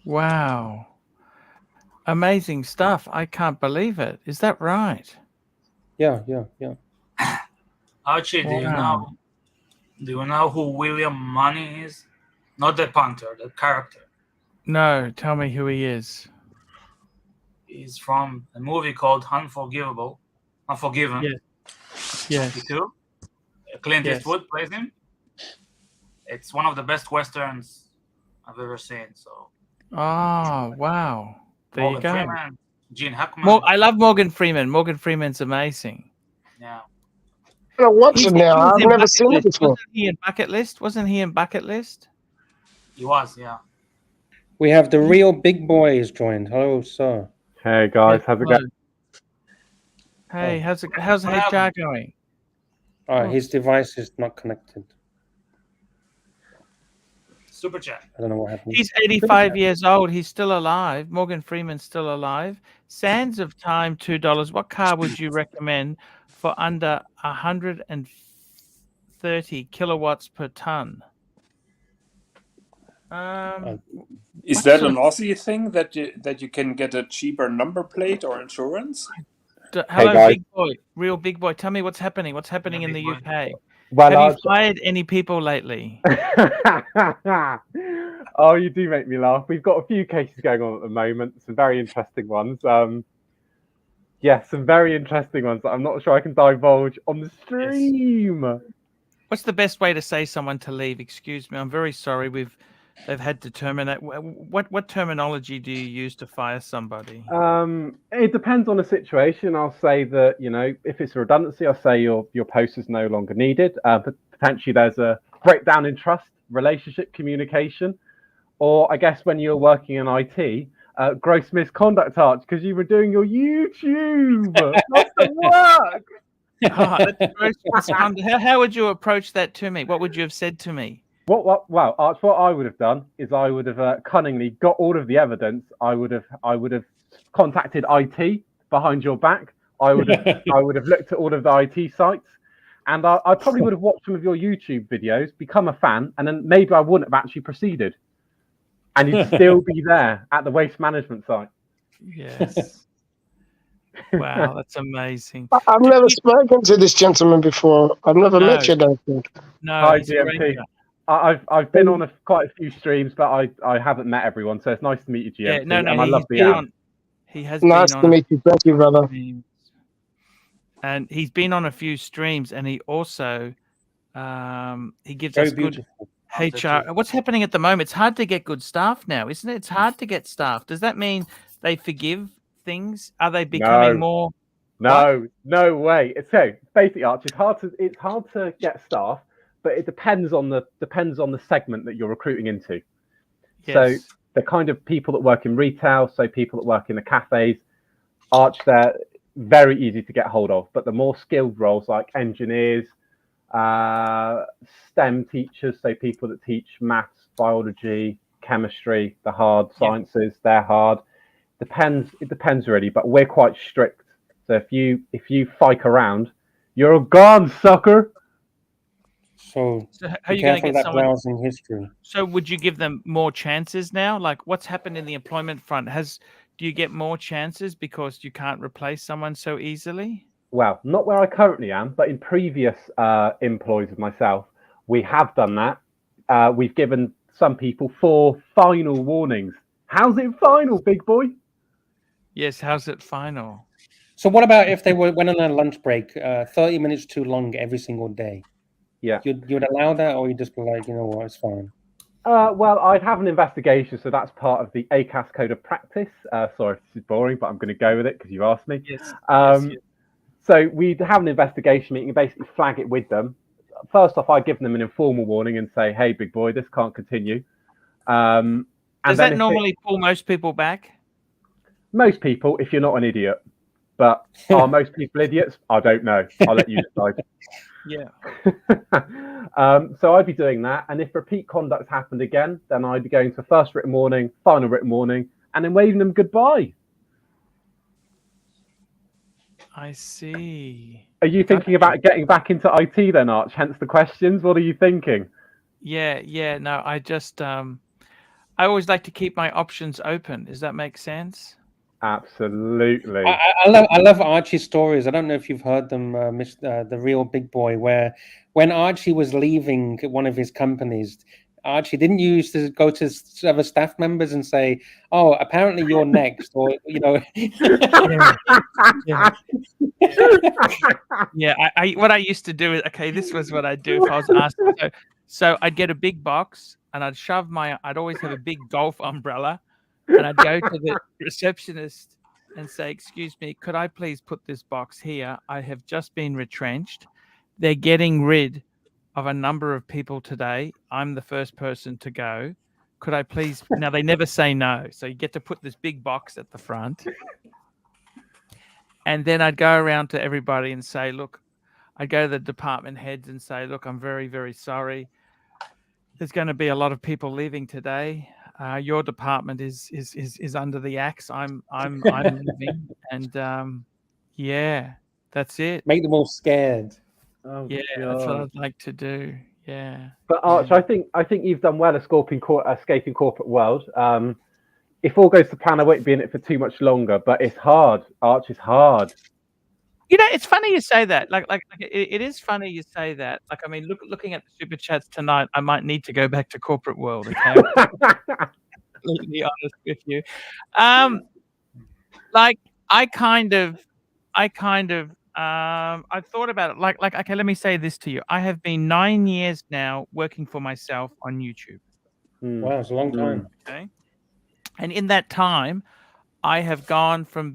[SPEAKER 1] Wow. Amazing stuff. I can't believe it. Is that right?
[SPEAKER 3] Yeah.
[SPEAKER 6] Archie, do you know who William Money is? Not the punter, the character.
[SPEAKER 1] No, tell me who he is.
[SPEAKER 6] He's from a movie called Unforgiven.
[SPEAKER 1] Yes. Yes.
[SPEAKER 6] 52. Clint Eastwood plays him. It's one of the best westerns I've ever seen. So.
[SPEAKER 1] Oh, wow. There you go.
[SPEAKER 6] Freeman, Gene Hackman.
[SPEAKER 1] I love Morgan Freeman. Morgan Freeman's amazing.
[SPEAKER 6] Yeah.
[SPEAKER 5] I'm gonna watch it now. I've never seen it before.
[SPEAKER 1] Wasn't he in Bucket List? Wasn't he in Bucket List?
[SPEAKER 6] He was, yeah.
[SPEAKER 3] We have the real big boys joined. Hello, sir.
[SPEAKER 7] Hey guys, how's it going?
[SPEAKER 1] Hey, how's HR going?
[SPEAKER 3] His device is not connected.
[SPEAKER 6] Super chat.
[SPEAKER 3] I don't know what happened.
[SPEAKER 1] He's 85 years old. He's still alive. Morgan Freeman's still alive. Sands of Time, $2. What car would you recommend for under 130 kilowatts per ton?
[SPEAKER 4] Is that an Aussie thing that you can get a cheaper number plate or insurance?
[SPEAKER 1] Hello, big boy, real big boy. Tell me what's happening. What's happening in the UK?
[SPEAKER 7] Well,
[SPEAKER 1] have you fired any people lately?
[SPEAKER 7] Oh, you do make me laugh. We've got a few cases going on at the moment. Some very interesting ones. Yeah, some very interesting ones that I'm not sure I can divulge on the stream. Yes.
[SPEAKER 1] What's the best way to say someone to leave? Excuse me, I'm very sorry. They've had to terminate. What terminology do you use to fire somebody?
[SPEAKER 7] It depends on the situation. I'll say that, if it's a redundancy, I'll say your post is no longer needed. But potentially there's a breakdown in trust, relationship, communication, or I guess when you're working in IT, gross misconduct, Arch, because you were doing your YouTube. What's the work?
[SPEAKER 1] That's gross misconduct. How would you approach that to me? What would you have said to me?
[SPEAKER 7] Well, Arch, what I would have done is I would have cunningly got all of the evidence. I would have contacted IT behind your back. I would have looked at all of the IT sites, and I probably would have watched some of your YouTube videos, become a fan, and then maybe I wouldn't have actually proceeded, and you'd still be there at the waste management site.
[SPEAKER 1] Yes. Wow, that's amazing.
[SPEAKER 5] I've never spoken to this gentleman before. I've never met you, don't think.
[SPEAKER 1] No,
[SPEAKER 7] hi, GMT. I've been on quite a few streams, but I haven't met everyone, so it's nice to meet you, GMT.
[SPEAKER 1] Yeah, no,
[SPEAKER 7] and I love the app.
[SPEAKER 1] He has
[SPEAKER 5] nice to meet you. Thank you, brother.
[SPEAKER 1] And he's been on a few streams, and he also he gives us good HR. What's happening at the moment? It's hard to get good staff now, isn't it? It's hard to get staff. Does that mean they forgive things? Are they becoming more?
[SPEAKER 7] No way. So basically, Arch, it's hard to get staff. But it depends on the segment that you're recruiting into. Yes. So the kind of people that work in retail, so people that work in the cafes, Arch, they're very easy to get hold of. But the more skilled roles like engineers, STEM teachers, so people that teach maths, biology, chemistry, the hard sciences, they're hard. It depends really, but we're quite strict. So if you fike around, you're gone, sucker.
[SPEAKER 3] So
[SPEAKER 1] how are you going to get someone?
[SPEAKER 3] Browsing history.
[SPEAKER 1] So would you give them more chances now? Like what's happened in the employment front? Do you get more chances because you can't replace someone so easily?
[SPEAKER 7] Well, not where I currently am, but in previous employs of myself, we have done that. We've given some people 4 final warnings. How's it final, big boy?
[SPEAKER 1] Yes, how's it final?
[SPEAKER 3] So what about if they went on a lunch break, 30 minutes too long every single day?
[SPEAKER 7] Yeah.
[SPEAKER 3] You'd allow that, or you'd just be like, you know what, it's fine?
[SPEAKER 7] Well, I'd have an investigation, so that's part of the ACAS code of practice. Sorry if this is boring, but I'm going to go with it because you've asked me.
[SPEAKER 1] Yes.
[SPEAKER 7] So we'd have an investigation meeting and basically flag it with them. First off, I'd give them an informal warning and say, hey, big boy, this can't continue.
[SPEAKER 1] Does that normally pull most people back?
[SPEAKER 7] Most people, if you're not an idiot. But are most people idiots? I don't know. I'll let you decide.
[SPEAKER 1] Yeah.
[SPEAKER 7] So I'd be doing that, and if repeat conduct happened again, then I'd be going to first written warning, final written warning, and then waving them goodbye.
[SPEAKER 1] I see.
[SPEAKER 7] Are you thinking about getting back into IT then, Arch? Hence the questions. What are you thinking?
[SPEAKER 1] Yeah. No, I just I always like to keep my options open. Does that make sense?
[SPEAKER 7] Absolutely.
[SPEAKER 3] I love Archie's stories. I don't know if you've heard them, the real big boy, where when Archie was leaving one of his companies, Archie didn't you used to go to other staff members and say, "Oh, apparently you're next," or you know.
[SPEAKER 1] Yeah. What I used to do is, okay, this was what I'd do if I was asked. So I'd get a big box and I'd always have a big golf umbrella, and I'd go to the receptionist and say, "Excuse me, could I please put this box here? I have just been retrenched. They're getting rid of a number of people today. I'm the first person to go. Could I please?" Now, they never say no. So you get to put this big box at the front. And then I'd go around to everybody and say, look, I'd go to the department heads and say, look, I'm very, very sorry. There's going to be a lot of people leaving today. Your department is under the axe. I'm leaving, and yeah, that's it.
[SPEAKER 3] Make them all scared.
[SPEAKER 7] Oh,
[SPEAKER 1] yeah,
[SPEAKER 7] God.
[SPEAKER 1] that's what I'd like to do. Yeah.
[SPEAKER 7] But Arch, I think you've done well escaping corporate world. If all goes to plan, I won't be in it for too much longer. But it's hard. Arch is hard.
[SPEAKER 1] You know, it's funny you say that. Like it is funny you say that. Like, I mean, looking at the super chats tonight, I might need to go back to corporate world. Okay, completely honest with you. Like I thought about it. Like okay, let me say this to you. I have been 9 years now working for myself on YouTube.
[SPEAKER 3] Wow, it's a long time.
[SPEAKER 1] Okay, and in that time, I have gone from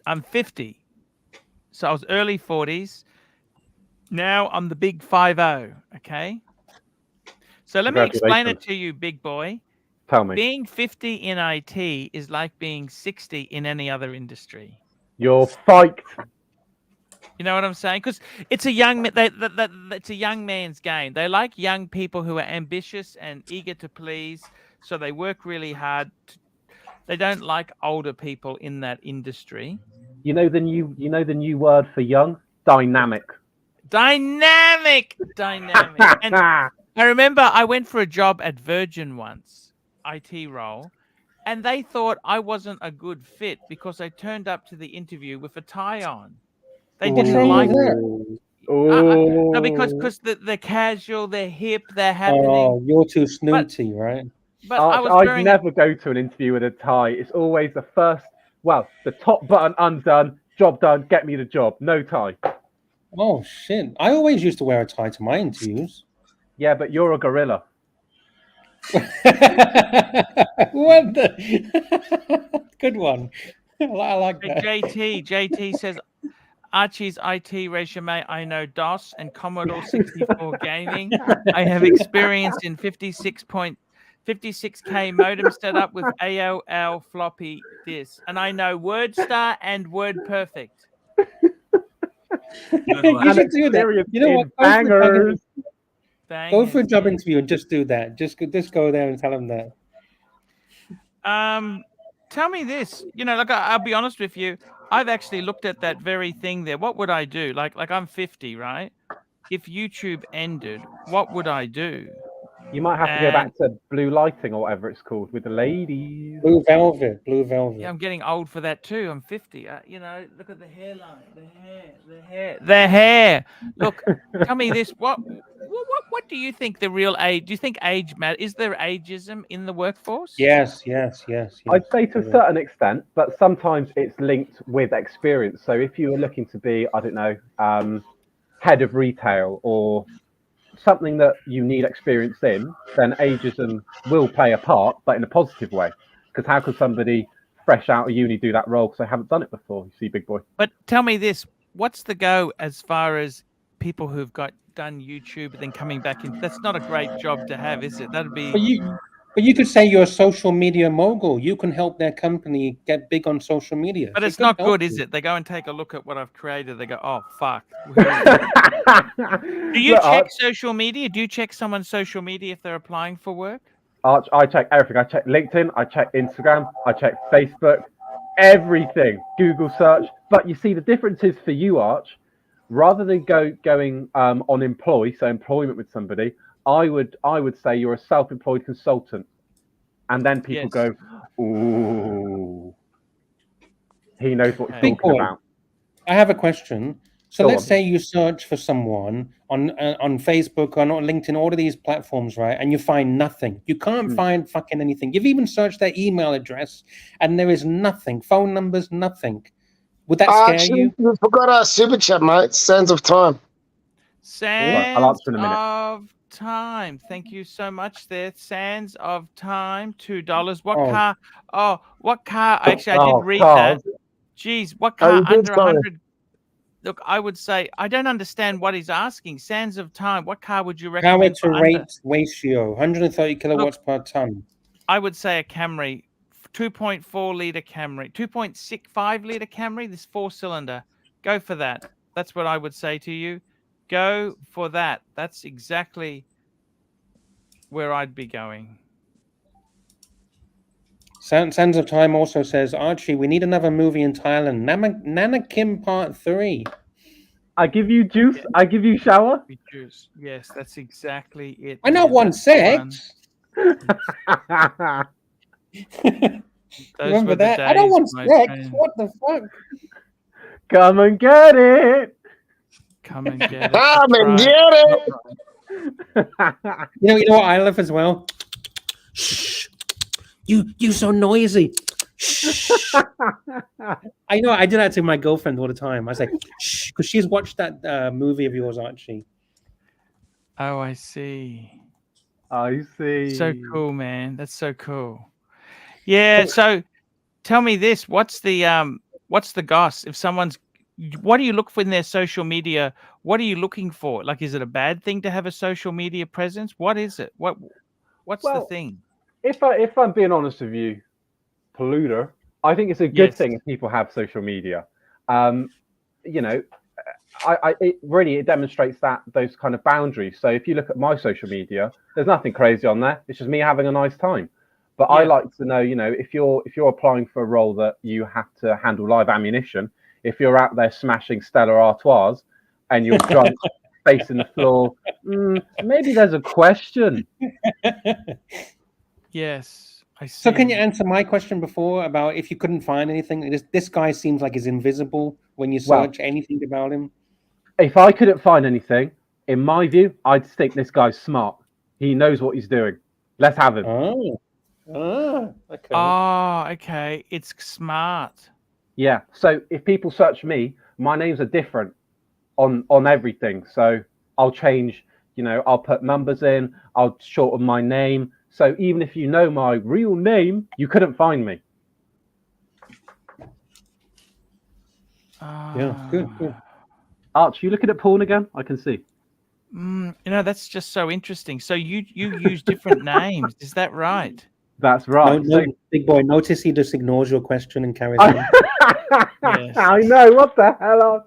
[SPEAKER 1] I'm 50. So I was early 40s. Now I'm the big 50. Okay. So let me explain it to you, big boy.
[SPEAKER 7] Tell me.
[SPEAKER 1] Being 50 in IT is like being 60 in any other industry.
[SPEAKER 7] You're psyched.
[SPEAKER 1] You know what I'm saying? Because it's a it's a young man's game. They like young people who are ambitious and eager to please. So they work really hard. They don't like older people in that industry.
[SPEAKER 7] You know the new word for young? Dynamic.
[SPEAKER 1] Dynamic. And I remember I went for a job at Virgin once, IT role, and they thought I wasn't a good fit because I turned up to the interview with a tie on. They didn't like it. No, because they're casual, they're hip, they're happening.
[SPEAKER 3] Oh, you're too snooty, right?
[SPEAKER 1] But
[SPEAKER 7] I'd never go to an interview with a tie. It's always the top button undone, job done, get me the job. No tie.
[SPEAKER 3] Oh, shit. I always used to wear a tie to my interviews.
[SPEAKER 7] Yeah, but you're a gorilla.
[SPEAKER 3] What the? Good one. I like that.
[SPEAKER 1] JT says, Archie's IT resume, I know DOS and Commodore 64 gaming. I have experience in 56K modem setup with AOL floppy disk. And I know WordStar and WordPerfect.
[SPEAKER 3] You should do that. You know what? Go for a job interview and just do that. Just go there and tell them that.
[SPEAKER 1] Tell me this. You know, like I'll be honest with you. I've actually looked at that very thing there. What would I do? Like I'm 50, right? If YouTube ended, what would I do?
[SPEAKER 7] You might have to go back to blue lighting or whatever it's called with the ladies.
[SPEAKER 3] Blue velvet.
[SPEAKER 1] Yeah, I'm getting old for that too. I'm 50. You know, look at the hairline, the hair. Look, tell me this. What do you think the real age? Do you think age matters? Is there ageism in the workforce?
[SPEAKER 3] Yes.
[SPEAKER 7] I'd say to a certain extent, but sometimes it's linked with experience. So if you were looking to be, I don't know, head of retail or something that you need experience in, then ageism will play a part, but in a positive way. Because how could somebody fresh out of uni do that role because they haven't done it before? You see, big boy.
[SPEAKER 1] But tell me this: what's the go as far as people who've done YouTube and then coming back in? That's not a great job to have, is it? That'd be.
[SPEAKER 3] But you could say you're a social media mogul. You can help their company get big on social media.
[SPEAKER 1] But it's not good, is it? They go and take a look at what I've created. They go, oh, fuck. Do you check social media? Do you check someone's social media if they're applying for work?
[SPEAKER 7] Arch, I check everything. I check LinkedIn, I check Instagram, I check Facebook, everything, Google search. But you see, the difference is for you, Arch, rather than going on employee, so employment with somebody, I would say you're a self-employed consultant. And then people go, ooh, he knows what he's talking about.
[SPEAKER 3] I have a question. So let's say you search for someone on Facebook, on LinkedIn, all of these platforms, right? And you find nothing. You can't find fucking anything. You've even searched their email address and there is nothing. Phone numbers, nothing. Would that scare you?
[SPEAKER 5] You forgot our super chat, mate. Sands of Time.
[SPEAKER 1] Sands of Time. Thank you so much there. Sands of Time, $2. What car? Oh, what car? Actually, I did read that. Jeez, what car under 100? Look, I would say I don't understand what he's asking. Sands of Time. What car would you recommend?
[SPEAKER 3] Power to rate ratio, 130 kilowatts per ton.
[SPEAKER 1] I would say a Camry, 2.4 liter Camry, 2.65 liter Camry. This 4-cylinder. Go for that. That's what I would say to you. Go for that. That's exactly where I'd be going.
[SPEAKER 3] Sands of Time also says, Archie, we need another movie in Thailand. Nana Kim Part 3.
[SPEAKER 7] I give you juice. I give you shower.
[SPEAKER 1] Juice. Yes, that's exactly it.
[SPEAKER 3] I not want sex.
[SPEAKER 1] Remember
[SPEAKER 3] that? I don't want sex. What the fuck?
[SPEAKER 7] Come and get it.
[SPEAKER 1] Come and get it.
[SPEAKER 5] Come and get it.
[SPEAKER 3] You know what I love as well? Shh. You so noisy. Shh. I know. I do that to my girlfriend all the time. I say, shh, because she's watched that movie of yours, Archie.
[SPEAKER 1] Oh, I see.
[SPEAKER 7] I see.
[SPEAKER 1] So cool, man. That's so cool. Yeah. So, tell me this: what's the goss? If someone's, what do you look for in their social media? What are you looking for? Like, is it a bad thing to have a social media presence? What is it? What's the thing?
[SPEAKER 7] If I'm being honest with you, Polluter, I think it's a good thing if people have social media. You know, it demonstrates those kind of boundaries. So if you look at my social media, there's nothing crazy on there. It's just me having a nice time. But I like to know, you know, if you're applying for a role that you have to handle live ammunition, if you're out there smashing Stella Artois and you're drunk, facing the floor, maybe there's a question.
[SPEAKER 1] Yes, I see.
[SPEAKER 3] So can you answer my question before about if you couldn't find anything? This guy seems like he's invisible when you search anything about him.
[SPEAKER 7] If I couldn't find anything, in my view, I'd think this guy's smart. He knows what he's doing. Let's have him.
[SPEAKER 3] Okay.
[SPEAKER 1] Oh, okay. It's smart.
[SPEAKER 7] Yeah. So if people search me, my names are different on everything. So I'll change, you know, I'll put numbers in, I'll shorten my name. So even if you know my real name, you couldn't find me.
[SPEAKER 3] Yeah, good.
[SPEAKER 7] Arch, you looking at porn again? I can see.
[SPEAKER 1] You know, that's just so interesting. So you use different names. Is that right?
[SPEAKER 7] That's right.
[SPEAKER 3] No, big boy, notice he just ignores your question and carries on.
[SPEAKER 7] Yes. I know. What the hell, Arch?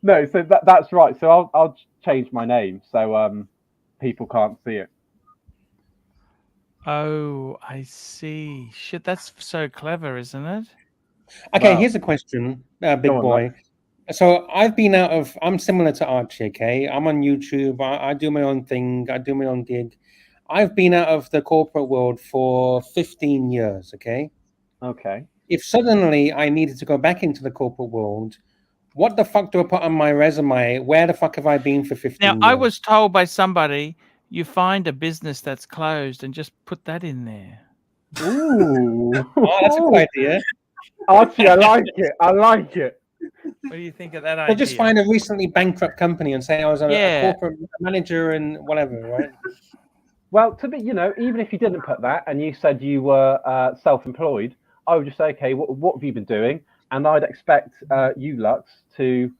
[SPEAKER 7] No, so that's right. So I'll change my name so people can't see it.
[SPEAKER 1] Oh, I see. Shit, that's so clever, isn't it?
[SPEAKER 3] Okay, here's a question, big boy. So I'm similar to Archie, okay? I'm on YouTube. I do my own thing. I do my own gig. I've been out of the corporate world for 15 years, okay?
[SPEAKER 7] Okay.
[SPEAKER 3] If suddenly I needed to go back into the corporate world, what the fuck do I put on my resume? Where the fuck have I been for 15 years?
[SPEAKER 1] Now, I was told by somebody, you find a business that's closed and just put that in there.
[SPEAKER 7] Ooh.
[SPEAKER 3] Oh, that's a good idea.
[SPEAKER 7] Archie, I like it. I like it.
[SPEAKER 1] What do you think of that idea?
[SPEAKER 3] Or just find a recently bankrupt company and say I was a corporate manager and whatever, right?
[SPEAKER 7] Well, you know, even if you didn't put that and you said you were self-employed, I would just say, okay, what have you been doing? And I'd expect you, Lux, to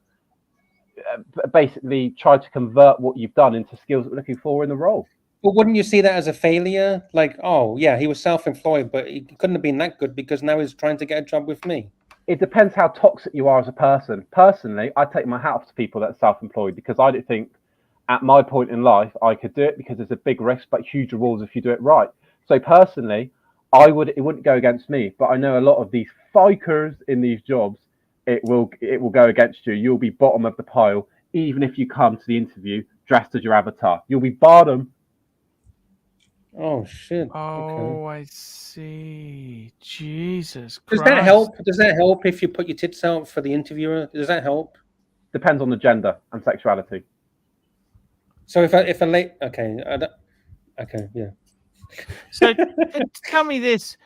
[SPEAKER 7] basically try to convert what you've done into skills that we're looking for in the role.
[SPEAKER 3] But wouldn't you see that as a failure? Like, oh yeah, he was self-employed, but he couldn't have been that good because now he's trying to get a job with me.
[SPEAKER 7] It depends how toxic you are as a person. Personally, I take my hat off to people that are self-employed because I don't think at my point in life I could do it because there's a big risk but huge rewards if you do it right. So personally, it wouldn't go against me, but I know a lot of these fakers in these jobs, it will go against you. You'll be bottom of the pile, even if you come to the interview dressed as your avatar. You'll be bottom.
[SPEAKER 3] Oh shit.
[SPEAKER 1] Oh, I see. Jesus Christ.
[SPEAKER 3] Does that help? Does that help if you put your tits out for the interviewer? Does that help?
[SPEAKER 7] Depends on the gender and sexuality.
[SPEAKER 3] So if a late okay, yeah.
[SPEAKER 1] So tell me this.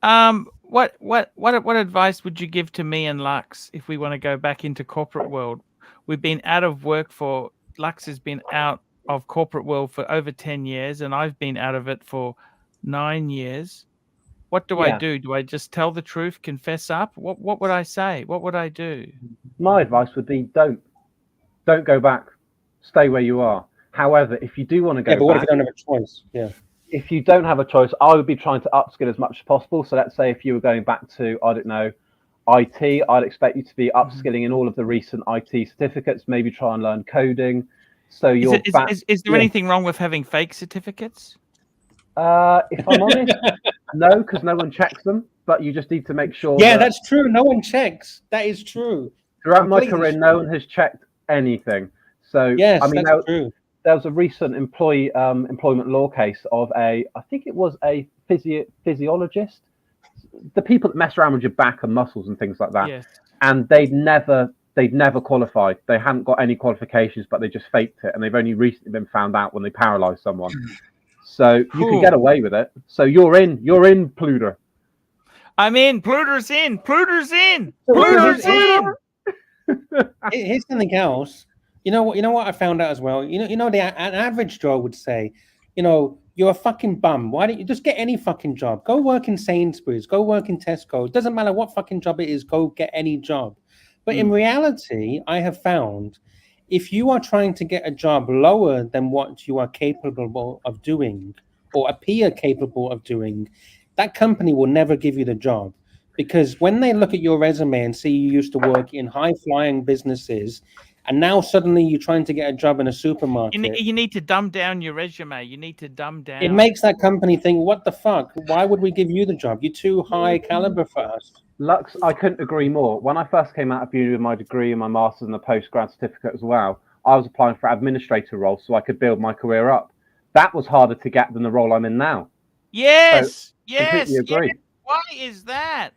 [SPEAKER 1] What advice would you give to me and Lux if we want to go back into corporate world? We've been out of work for Lux has been out of corporate world for over 10 years, and I've been out of it for 9 years. What do I do? Do I just tell the truth, confess up? What would I say? What would I do?
[SPEAKER 7] My advice would be don't go back. Stay where you are. However, if you do want to go
[SPEAKER 3] but what
[SPEAKER 7] back,
[SPEAKER 3] if you don't have a choice? Yeah.
[SPEAKER 7] If you don't have a choice, I would be trying to upskill as much as possible. So let's say if you were going back to, I don't know, IT, I'd expect you to be upskilling in all of the recent IT certificates, maybe try and learn coding. So you're
[SPEAKER 1] is there anything wrong with having fake certificates?
[SPEAKER 7] If I'm honest, no, because no one checks them, but you just need to make sure.
[SPEAKER 3] Yeah, that's true. No one checks. That is true.
[SPEAKER 7] Throughout my career, no one has checked anything. So,
[SPEAKER 3] yes,
[SPEAKER 7] I mean,
[SPEAKER 3] that's true.
[SPEAKER 7] There was a recent employment law case of I think it was a physiologist, the people that mess around with your back and muscles and things like that.
[SPEAKER 1] Yes.
[SPEAKER 7] And they'd never qualified. They hadn't got any qualifications, but they just faked it. And they've only recently been found out when they paralyzed someone. So you can get away with it. So you're in, Pluter.
[SPEAKER 1] I'm in. Pluter's in. Pluter's in. Pluter's in.
[SPEAKER 3] Here's something else. You know what I found out as well? An average Joe would say, you're a fucking bum. Why don't you just get any fucking job? Go work in Sainsbury's, go work in Tesco. It doesn't matter what fucking job it is, go get any job. But in reality, I have found if you are trying to get a job lower than what you are capable of doing or appear capable of doing, that company will never give you the job. Because when they look at your resume and see you used to work in high-flying businesses, and now suddenly you're trying to get a job in a supermarket.
[SPEAKER 1] You need to dumb down your resume. You need to dumb down.
[SPEAKER 3] It makes that company think, what the fuck? Why would we give you the job? You're too high caliber for us.
[SPEAKER 7] Lux, I couldn't agree more. When I first came out of uni with my degree and my master's and a postgrad certificate as well, I was applying for administrator roles so I could build my career up. That was harder to get than the role I'm in now.
[SPEAKER 1] Yes,
[SPEAKER 7] so, completely agree.
[SPEAKER 1] Yes. Why is that?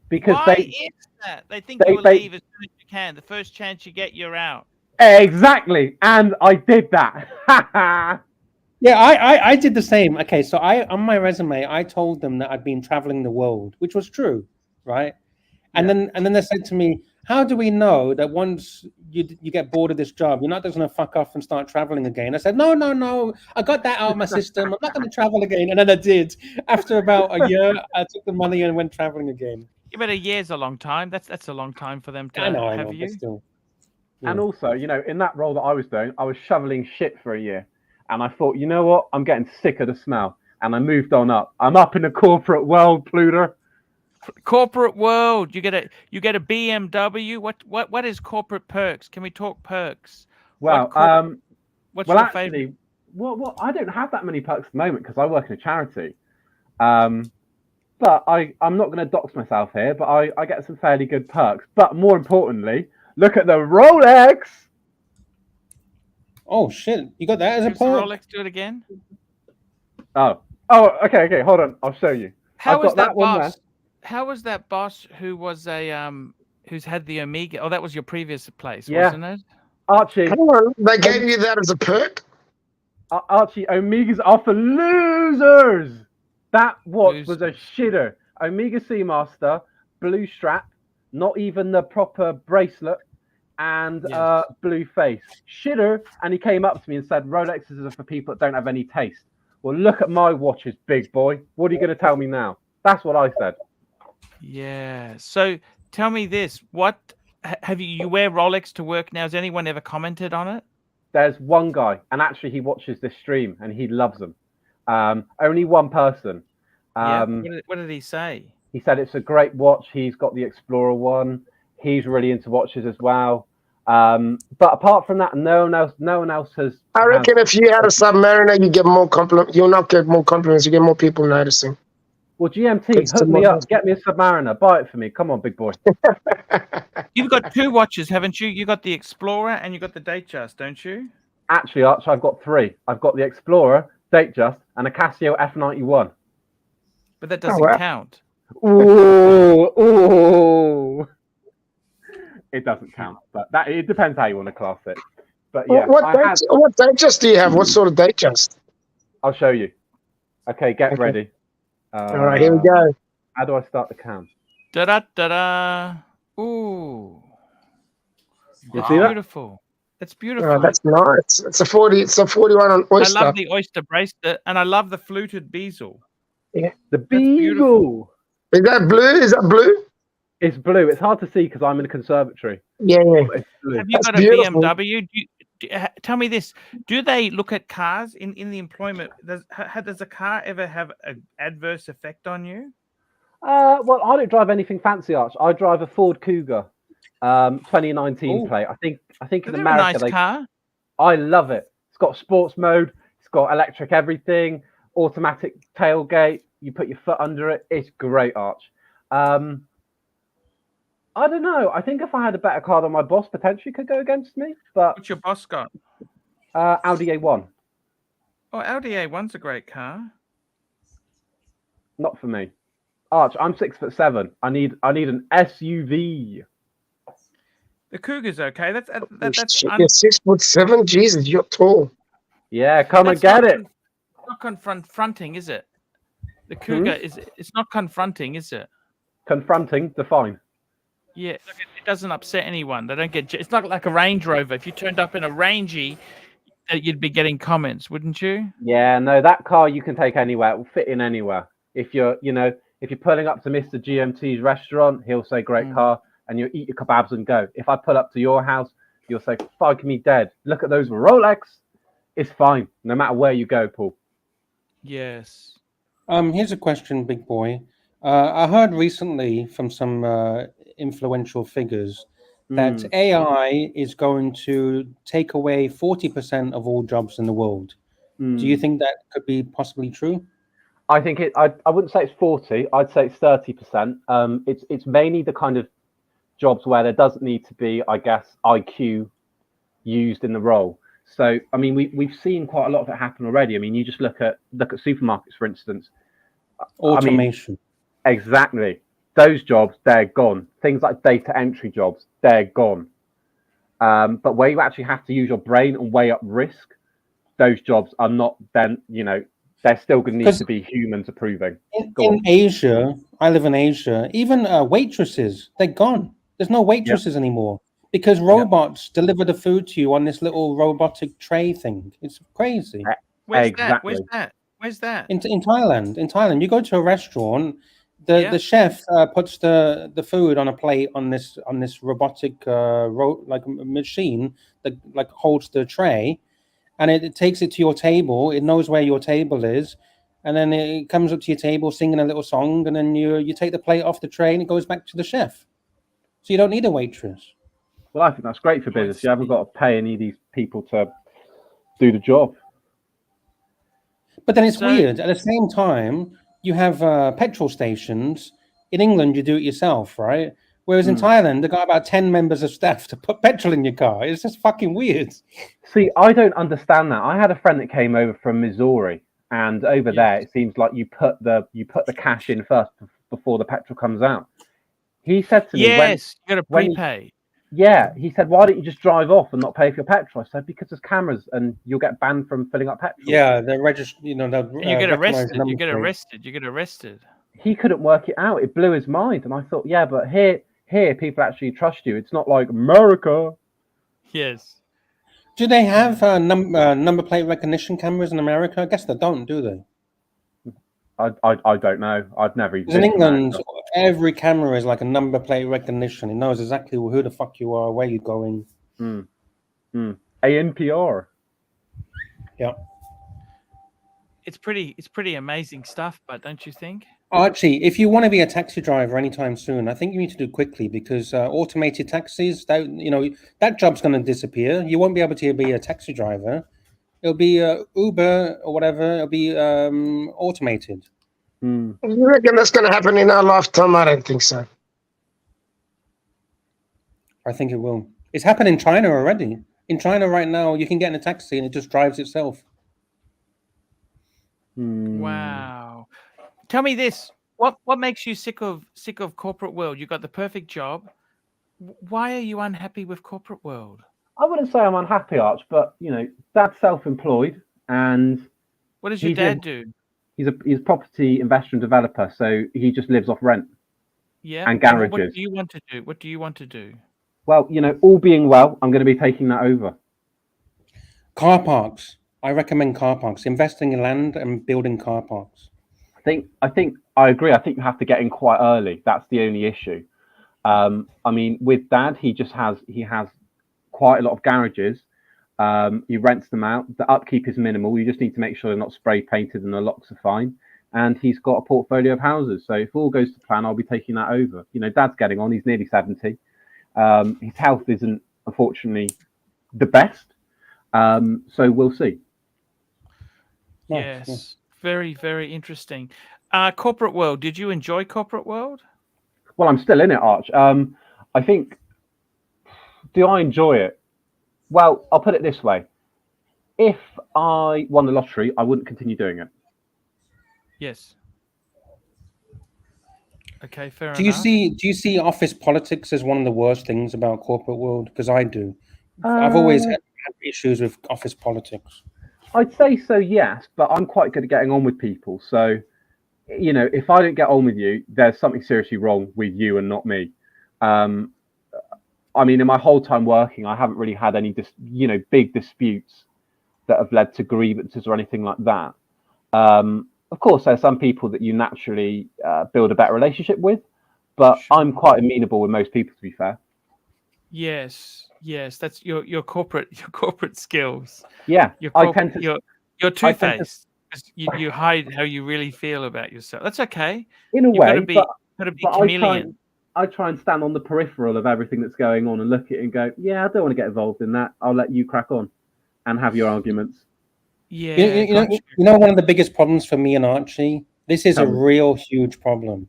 [SPEAKER 7] Because
[SPEAKER 1] they think you will leave as soon as you can. The first chance you get, you're out.
[SPEAKER 7] Exactly, and I did that.
[SPEAKER 3] Yeah, I did the same. Okay, so on my resume, I told them that I'd been traveling the world, which was true, right? And then they said to me, "How do we know that once you get bored of this job, you're not just going to fuck off and start traveling again?" I said, "No, I got that out of my system. I'm not going to travel again." And then I did. After about a year, I took the money and went traveling again.
[SPEAKER 1] Yeah, but a year's a long time. That's a long time for them to
[SPEAKER 3] I know,
[SPEAKER 1] have you.
[SPEAKER 3] Still,
[SPEAKER 7] And also, in that role that I was doing, I was shoveling shit for a year. And I thought, you know what? I'm getting sick of the smell. And I moved on up. I'm up in the corporate world, Pluter.
[SPEAKER 1] Corporate world. You get a BMW. What is corporate perks? Can we talk perks?
[SPEAKER 7] Well,
[SPEAKER 1] what's your favorite?
[SPEAKER 7] Well, I don't have that many perks at the moment because I work in a charity. But I'm not going to dox myself here, but I get some fairly good perks. But more importantly, look at the Rolex.
[SPEAKER 3] Oh, shit. You got that as a perk?
[SPEAKER 1] Rolex, do it again.
[SPEAKER 7] Oh, okay. Hold on. I'll show you.
[SPEAKER 1] How was that boss? How was that boss who was who's had the Omega? Oh, that was your previous place, wasn't it?
[SPEAKER 7] Archie.
[SPEAKER 5] Come on, they gave you that as a perk?
[SPEAKER 7] Archie, Omegas are for losers. That watch was a shitter. Omega Seamaster, blue strap, not even the proper bracelet, and blue face. Shitter, and he came up to me and said, Rolexes are for people that don't have any taste. Well, look at my watches, big boy. What are you going to tell me now? That's what I said.
[SPEAKER 1] Yeah. So tell me this. What have you wear Rolex to work now? Has anyone ever commented on it?
[SPEAKER 7] there's one guy, and actually he watches this stream and he loves them. Only one person.
[SPEAKER 1] What did he say?
[SPEAKER 7] He said it's a great watch. He's got the Explorer one. He's really into watches as well. But apart from that, no one else has.
[SPEAKER 5] I reckon if you had a Submariner, you get more compliments. You'll not get more compliments. You get more people noticing.
[SPEAKER 7] Well, GMT, hook me up. Get me a Submariner. Buy it for me. Come on, big boy.
[SPEAKER 1] You've got 2 watches, haven't you? You got the Explorer and you got the Datejust, don't you?
[SPEAKER 7] Actually, Arch, I've got 3. I've got the Explorer, Datejust, and a Casio F91.
[SPEAKER 1] But that doesn't count.
[SPEAKER 7] Ooh. It doesn't count, but it depends how you want to class it. But yeah,
[SPEAKER 5] what Datejust do you have? What sort of Datejust?
[SPEAKER 7] I'll show you. Okay, get ready.
[SPEAKER 5] All right, here we go.
[SPEAKER 7] How do I start the cam?
[SPEAKER 1] Da da da da. Ooh.
[SPEAKER 7] You see that?
[SPEAKER 1] Beautiful. It's beautiful.
[SPEAKER 5] Oh, that's nice. It's a 40. It's a 41 on Oyster.
[SPEAKER 1] I love the Oyster bracelet, and I love the fluted bezel.
[SPEAKER 5] Yeah,
[SPEAKER 7] the bezel.
[SPEAKER 5] Is that blue? Is that blue?
[SPEAKER 7] It's blue. It's hard to see because I'm in a conservatory.
[SPEAKER 5] Yeah.
[SPEAKER 1] Have you got a
[SPEAKER 5] beautiful.
[SPEAKER 1] BMW? Tell me this: do they look at cars in the employment? Does a car ever have an adverse effect on you?
[SPEAKER 7] Well, I don't drive anything fancy, Arch. I drive a Ford Cougar, 2019 plate. I think in America,
[SPEAKER 1] nice car.
[SPEAKER 7] I love it. It's got sports mode. It's got electric everything, automatic tailgate. You put your foot under it. It's great, Arch. I don't know. I think if I had a better car than my boss, potentially could go against me. But
[SPEAKER 1] what's your boss got?
[SPEAKER 7] Audi A1.
[SPEAKER 1] Oh, Audi A1's a great car.
[SPEAKER 7] Not for me. Arch, I'm 6'7". I need an SUV.
[SPEAKER 1] The Cougar's okay. That's
[SPEAKER 5] you're 6'7". Jesus, you're tall.
[SPEAKER 7] Yeah, come and get it.
[SPEAKER 1] Not confronting, is it? The Cougar it's not confronting, is it?
[SPEAKER 7] Confronting, define.
[SPEAKER 1] Yeah, it doesn't upset anyone. They don't get. It's not like a Range Rover. If you turned up in a Rangy, you'd be getting comments, wouldn't you?
[SPEAKER 7] Yeah, no, that car you can take anywhere. It will fit in anywhere. If you're pulling up to Mr. GMT's restaurant, he'll say great car, and you'll eat your kebabs and go. If I pull up to your house, you'll say fuck me dead. Look at those Rolex. It's fine, no matter where you go, Paul.
[SPEAKER 1] Yes.
[SPEAKER 3] Here's a question, big boy. I heard recently from some influential figures that AI is going to take away 40% of all jobs in the world. Do you think that could be possibly true?
[SPEAKER 7] I think I wouldn't say it's 40. I'd say it's 30%. It's mainly the kind of jobs where there doesn't need to be, I guess, IQ used in the role. So, I mean, we've seen quite a lot of it happen already. I mean, you just look at supermarkets, for instance.
[SPEAKER 3] Automation.
[SPEAKER 7] I mean, exactly. Those jobs, they're gone. Things like data entry jobs, they're gone. But where you actually have to use your brain and weigh up risk, those jobs are not then, they're still going to need to be humans approving.
[SPEAKER 3] In Asia, I live in Asia, even waitresses, they're gone. There's no waitresses anymore because robots deliver the food to you on this little robotic tray thing. It's crazy.
[SPEAKER 1] Where's that? In
[SPEAKER 3] Thailand. In Thailand, you go to a restaurant, the chef puts the food on a plate on this robotic machine that holds the tray, and it takes it to your table. It knows where your table is, and then it comes up to your table singing a little song, and then you take the plate off the tray and it goes back to the chef. So you don't need a waitress.
[SPEAKER 7] Well, I think that's great for business. You haven't got to pay any of these people to do the job.
[SPEAKER 3] But then it's weird. At the same time, you have petrol stations. In England, you do it yourself, right? Whereas in Thailand, they've got about 10 members of staff to put petrol in your car. It's just fucking weird.
[SPEAKER 7] See, I don't understand that. I had a friend that came over from Missouri, and over there, it seems like you put the cash in first before the petrol comes out. He said to me,
[SPEAKER 1] "Yes, you got to prepay."
[SPEAKER 7] He said, "Why don't you just drive off and not pay for your petrol?" I said, "Because there's cameras, and you'll get banned from filling up petrol."
[SPEAKER 3] Yeah, they're registered. You
[SPEAKER 1] get arrested. You get arrested.
[SPEAKER 7] He couldn't work it out. It blew his mind, and I thought, yeah, but here people actually trust you. It's not like America.
[SPEAKER 1] Yes.
[SPEAKER 3] Do they have number plate recognition cameras in America? I guess they don't, do they?
[SPEAKER 7] I don't know. I've never even.
[SPEAKER 3] In England, every camera is like a number plate recognition. It knows exactly who the fuck you are, where you're going.
[SPEAKER 7] ANPR.
[SPEAKER 3] Yeah.
[SPEAKER 1] It's pretty amazing stuff, but don't you think?
[SPEAKER 3] Archie, if you want to be a taxi driver anytime soon, I think you need to do quickly because automated taxis, that job's going to disappear. You won't be able to be a taxi driver. It'll be Uber or whatever. It'll be automated.
[SPEAKER 5] You reckon that's going to happen in our lifetime? I don't think so.
[SPEAKER 3] I think it will. It's happened in China already. In China right now, you can get in a taxi and it just drives itself.
[SPEAKER 1] Wow. Tell me this: what makes you sick of corporate world? You got the perfect job. Why are you unhappy with corporate world?
[SPEAKER 7] I wouldn't say I'm unhappy, Arch, but Dad's self-employed, and
[SPEAKER 1] what does your dad do?
[SPEAKER 7] He's a property investor and developer, so he just lives off rent.
[SPEAKER 1] Yeah.
[SPEAKER 7] And garages.
[SPEAKER 1] What do you want to do? What do you want to do?
[SPEAKER 7] Well, all being well, I'm going to be taking that over.
[SPEAKER 3] Car parks. I recommend car parks. Investing in land and building car parks.
[SPEAKER 7] I think I agree. I think you have to get in quite early. That's the only issue. I mean, with Dad, he has quite a lot of garages. He rents them out. The upkeep is minimal. You just need to make sure they're not spray painted and the locks are fine. And he's got a portfolio of houses. So if all goes to plan, I'll be taking that over. Dad's getting on. He's nearly 70. His health isn't, unfortunately, the best. So we'll see.
[SPEAKER 1] Yes. Very, very interesting. Corporate world. Did you enjoy corporate world?
[SPEAKER 7] Well, I'm still in it, Arch. I think, do I enjoy it? Well, I'll put it this way. If I won the lottery, I wouldn't continue doing it.
[SPEAKER 1] Yes. Okay, fair enough.
[SPEAKER 3] Do you see office politics as one of the worst things about corporate world? Because I do. I've always had issues with office politics.
[SPEAKER 7] I'd say so, yes, but I'm quite good at getting on with people. So, if I don't get on with you, there's something seriously wrong with you and not me. I mean, in my whole time working, I haven't really had any, big disputes that have led to grievances or anything like that. Of course, there's some people that you naturally build a better relationship with, but sure. I'm quite amenable with most people, to be fair.
[SPEAKER 1] Yes, that's your corporate skills.
[SPEAKER 7] Yeah,
[SPEAKER 1] you're two-faced. You hide how you really feel about yourself. That's okay.
[SPEAKER 7] In a way,
[SPEAKER 1] gotta be chameleon.
[SPEAKER 7] I try and stand on the peripheral of everything that's going on and look at it and go, yeah, I don't want to get involved in that. I'll let you crack on and have your arguments.
[SPEAKER 1] Yeah.
[SPEAKER 3] One of the biggest problems for me and Archie, this is a real huge problem.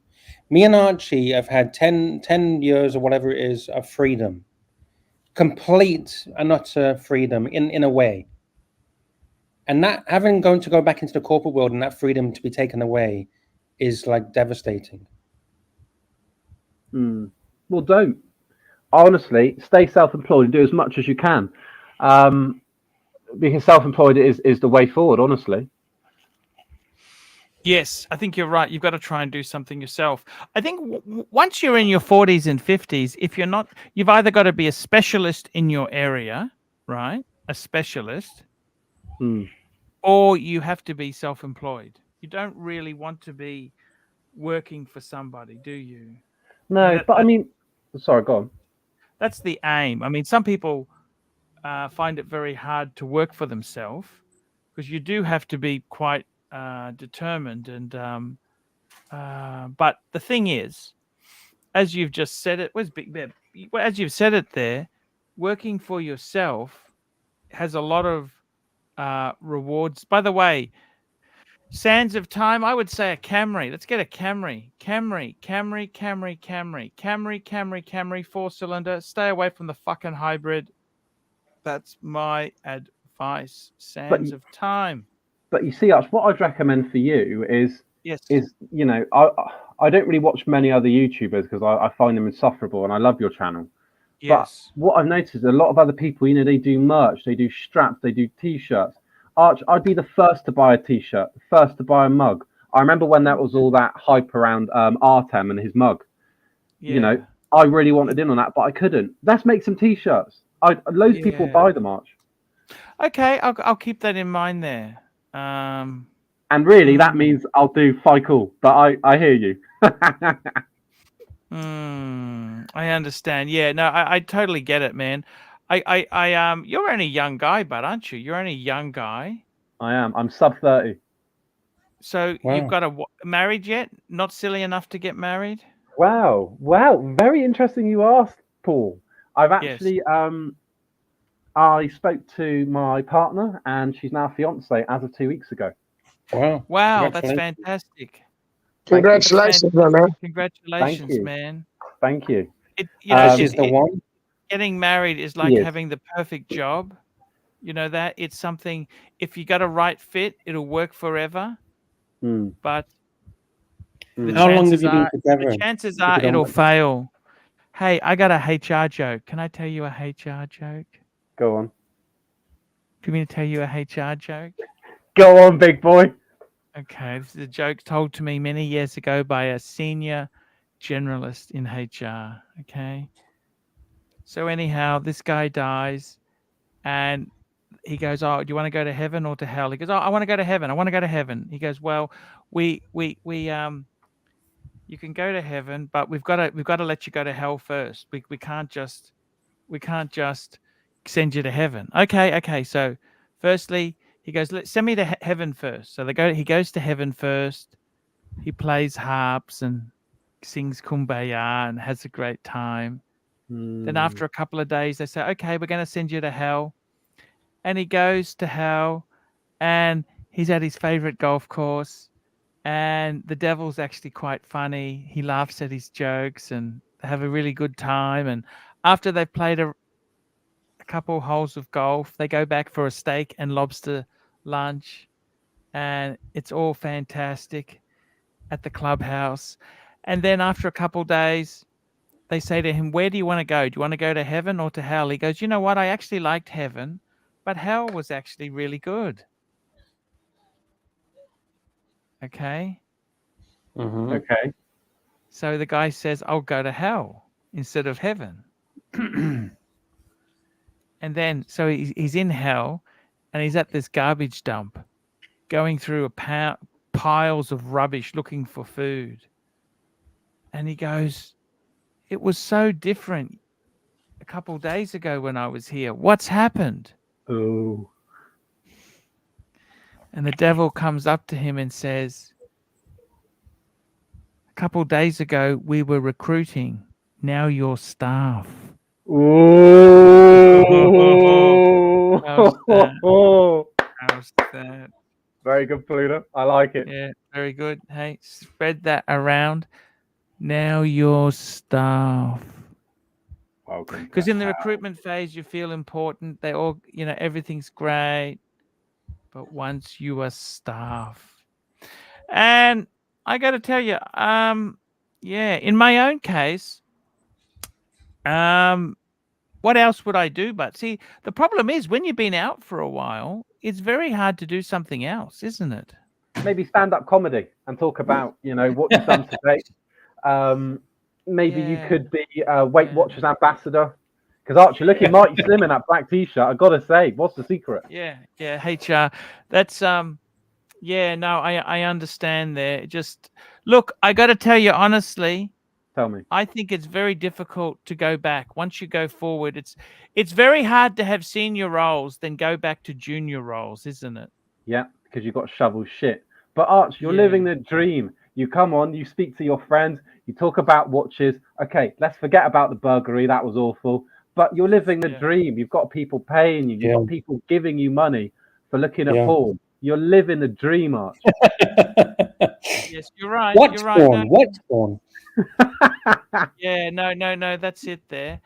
[SPEAKER 3] Me and Archie have had 10 years or whatever it is of freedom. Complete and utter freedom in a way. And that going to go back into the corporate world and that freedom to be taken away is like devastating.
[SPEAKER 7] Well, don't. Honestly, stay self-employed and do as much as you can. Because self-employed is the way forward, honestly.
[SPEAKER 1] Yes, I think you're right. You've got to try and do something yourself. I think once you're in your 40s and 50s, if you're not, you've either got to be a specialist in your area, right? A specialist. Or you have to be self-employed. You don't really want to be working for somebody, do you?
[SPEAKER 7] No, but I mean, sorry, go on.
[SPEAKER 1] That's the aim. I mean, some people find it very hard to work for themselves because you do have to be quite determined. And but the thing is, as you've just said it, as you've said it there, working for yourself has a lot of rewards. By the way, sands of time, I would say a Camry. Let's get a Camry. Camry, 4-cylinder. Stay away from the fucking hybrid. That's my advice. Sands of time.
[SPEAKER 7] But you see, Arch, what I'd recommend for you is I don't really watch many other YouTubers because I find them insufferable, and I love your channel.
[SPEAKER 1] Yes.
[SPEAKER 7] But what I've noticed is a lot of other people, they do merch, they do straps, they do T-shirts. Arch, I'd be the first to buy a T-shirt, the first to buy a mug. I remember when that was all that hype around Artem and his mug.
[SPEAKER 1] Yeah.
[SPEAKER 7] I really wanted in on that, but I couldn't. Let's make some T-shirts. Loads of people buy them, Arch.
[SPEAKER 1] Okay, I'll keep that in mind there.
[SPEAKER 7] And really, that means I'll do FICAL, but I hear you.
[SPEAKER 1] I understand. Yeah, no, I totally get it, man. You're only a young guy, but aren't you? You're only a young guy.
[SPEAKER 7] I am. I'm sub 30.
[SPEAKER 1] So you've got married yet? Not silly enough to get married?
[SPEAKER 7] Wow. Very interesting you asked, Paul. I've actually I spoke to my partner and she's now fiance as of 2 weeks ago.
[SPEAKER 1] Wow, that's fantastic.
[SPEAKER 5] Congratulations, man.
[SPEAKER 1] Congratulations, man.
[SPEAKER 7] Thank you.
[SPEAKER 3] She's the one.
[SPEAKER 1] Getting married is like having the perfect job. You know that? It's something, if you got a right fit, it'll work forever. But
[SPEAKER 3] how long have you been together?
[SPEAKER 1] The chances are it'll fail. Hey, I got a HR joke. Can I tell you a HR joke?
[SPEAKER 7] Go on.
[SPEAKER 1] Do you mean to tell you a HR joke?
[SPEAKER 7] Go on, big boy.
[SPEAKER 1] Okay, this is a joke told to me many years ago by a senior generalist in HR. Okay. So anyhow, this guy dies and he goes, "Oh, do you want to go to heaven or to hell?" He goes, "Oh, I want to go to heaven. I want to go to heaven." He goes, "Well, you can go to heaven, but we've got to let you go to hell first. We can't just send you to heaven." Okay. So firstly, he goes, "Send me to heaven first." So he goes to heaven first. He plays harps and sings Kumbaya and has a great time. Then after a couple of days, they say, "Okay, we're going to send you to hell." And he goes to hell and he's at his favorite golf course. And the devil's actually quite funny. He laughs at his jokes and they have a really good time. And after they've played a couple holes of golf, they go back for a steak and lobster lunch. And it's all fantastic at the clubhouse. And then after a couple days, they say to him, "Where do you want to go? Do you want to go to heaven or to hell?" He goes, "You know what? I actually liked heaven, but hell was actually really good." Okay.
[SPEAKER 7] Okay.
[SPEAKER 1] So the guy says, "I'll go to hell instead of heaven." And then, so he's in hell and he's at this garbage dump going through piles of rubbish looking for food. And he goes, "It was so different a couple of days ago when I was here. What's happened?"
[SPEAKER 7] Oh.
[SPEAKER 1] And the devil comes up to him and says, "A couple of days ago, we were recruiting. Now you're staff."
[SPEAKER 7] Ooh.
[SPEAKER 1] How's that?
[SPEAKER 7] Very good, Pluto. I like it.
[SPEAKER 1] Yeah, very good. Hey, spread that around. Now you're staff. Because in the recruitment phase, you feel important. They all, everything's great. But once you are staff, and I got to tell you, in my own case, what else would I do? But see, the problem is when you've been out for a while, it's very hard to do something else, isn't it?
[SPEAKER 7] Maybe stand-up comedy and talk about, what you've done today. Maybe you could be Weight Watchers ambassador. Because Archie, looking mighty slim in that black t-shirt, I gotta say, what's the secret?
[SPEAKER 1] Yeah, HR. That's I understand there. Just look, I got to tell you honestly.
[SPEAKER 7] Tell me.
[SPEAKER 1] I think it's very difficult to go back. Once you go forward, it's very hard to have senior roles, then go back to junior roles, isn't it?
[SPEAKER 7] Yeah, because you've got to shovel shit. But Arch, you're living the dream. You come on, you speak to your friends, you talk about watches. Okay, let's forget about the burglary. That was awful. But you're living the dream. You've got people paying you. You've got people giving you money for looking at porn. You're living the dream, Arch.
[SPEAKER 1] Yes, you're right.
[SPEAKER 3] What's
[SPEAKER 1] you're right.
[SPEAKER 3] porn? What's porn?
[SPEAKER 1] Yeah, no, that's it there.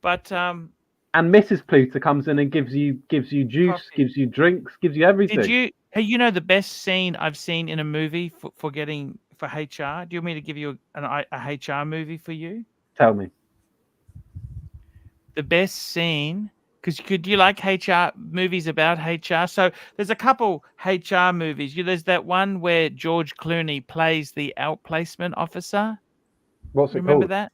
[SPEAKER 1] But
[SPEAKER 7] and Mrs. Pluto comes in and gives you juice,
[SPEAKER 1] coffee.
[SPEAKER 7] Gives you drinks, gives you everything.
[SPEAKER 1] Hey, the best scene I've seen in a movie for HR? Do you want me to give you a HR movie for you?
[SPEAKER 7] Tell me.
[SPEAKER 1] The best scene, because do you like HR movies about HR? So there's a couple HR movies. There's that one where George Clooney plays the outplacement officer.
[SPEAKER 7] What's it
[SPEAKER 1] Remember
[SPEAKER 7] called?
[SPEAKER 1] that?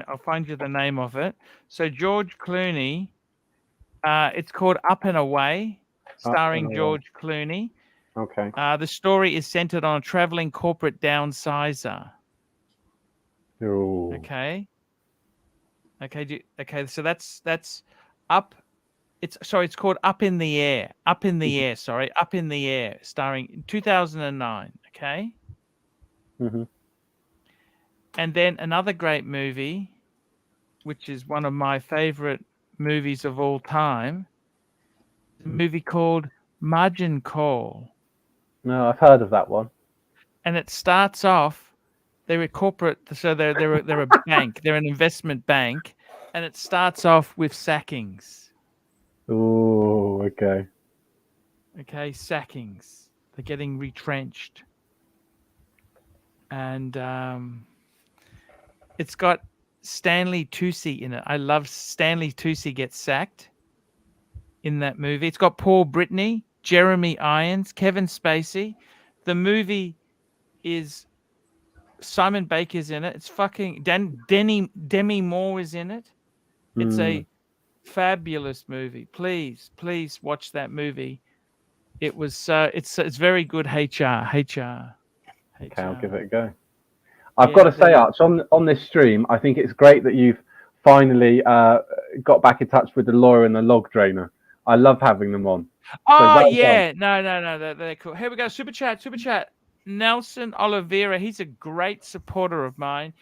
[SPEAKER 1] I'll find you the name of it. So George Clooney, it's called Up and Away, starring George Clooney.
[SPEAKER 7] Okay.
[SPEAKER 1] The story is centered on a traveling corporate downsizer.
[SPEAKER 7] Ooh.
[SPEAKER 1] Okay. Okay. So that's up. It's called Up in the Air. Up in the Air. Sorry, Up in the Air, starring in 2009. Okay.
[SPEAKER 7] Mm-hmm.
[SPEAKER 1] And then another great movie, which is one of my favorite movies of all time, a movie called Margin Call.
[SPEAKER 7] No, I've heard of that one.
[SPEAKER 1] And it starts off, they're a corporate, so they're a bank, they're an investment bank, and it starts off with sackings.
[SPEAKER 7] Ooh, okay.
[SPEAKER 1] Okay, sackings. They're getting retrenched. And it's got Stanley Tucci in it. I love Stanley Tucci gets sacked in that movie. It's got Paul Bettany, Jeremy Irons, Kevin Spacey. The movie is Simon Baker's in it. It's fucking Demi Moore is in it. It's a fabulous movie. Please watch that movie. It was it's very good. HR.
[SPEAKER 7] Okay, I'll give it a go. I've got to say, Arch, on this stream, I think it's great that you've finally got back in touch with the lawyer and the log drainer. I love having them on.
[SPEAKER 1] Oh, so yeah. No. They're cool. Here we go. Super chat. Nelson Oliveira. He's a great supporter of mine.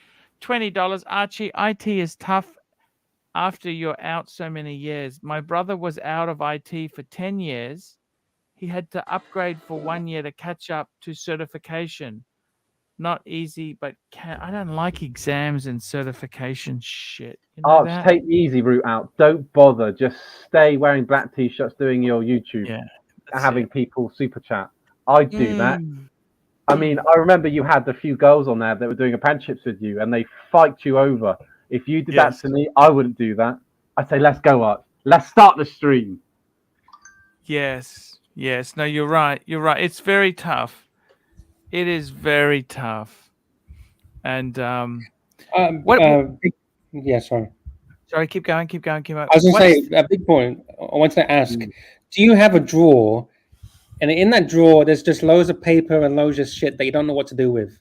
[SPEAKER 1] $20. Archie, IT is tough after you're out so many years. My brother was out of IT for 10 years. He had to upgrade for 1 year to catch up to certification. Not easy, but I don't like exams and certification shit. You know
[SPEAKER 7] Arch, take the easy route out. Don't bother. Just stay wearing black t-shirts, doing your YouTube, having people super chat. I do that. I mean, I remember you had a few girls on there that were doing apprenticeships with you, and they fight you over. If you did that to me, I wouldn't do that. I'd say, let's go, Arch. Let's start the stream.
[SPEAKER 1] Yes. No, you're right. It's very tough. It is very tough. And
[SPEAKER 3] yeah, sorry.
[SPEAKER 1] Sorry, keep going.
[SPEAKER 3] I was going to say a big point. I wanted to ask: do you have a drawer, and in that drawer there's just loads of paper and loads of shit that you don't know what to do with?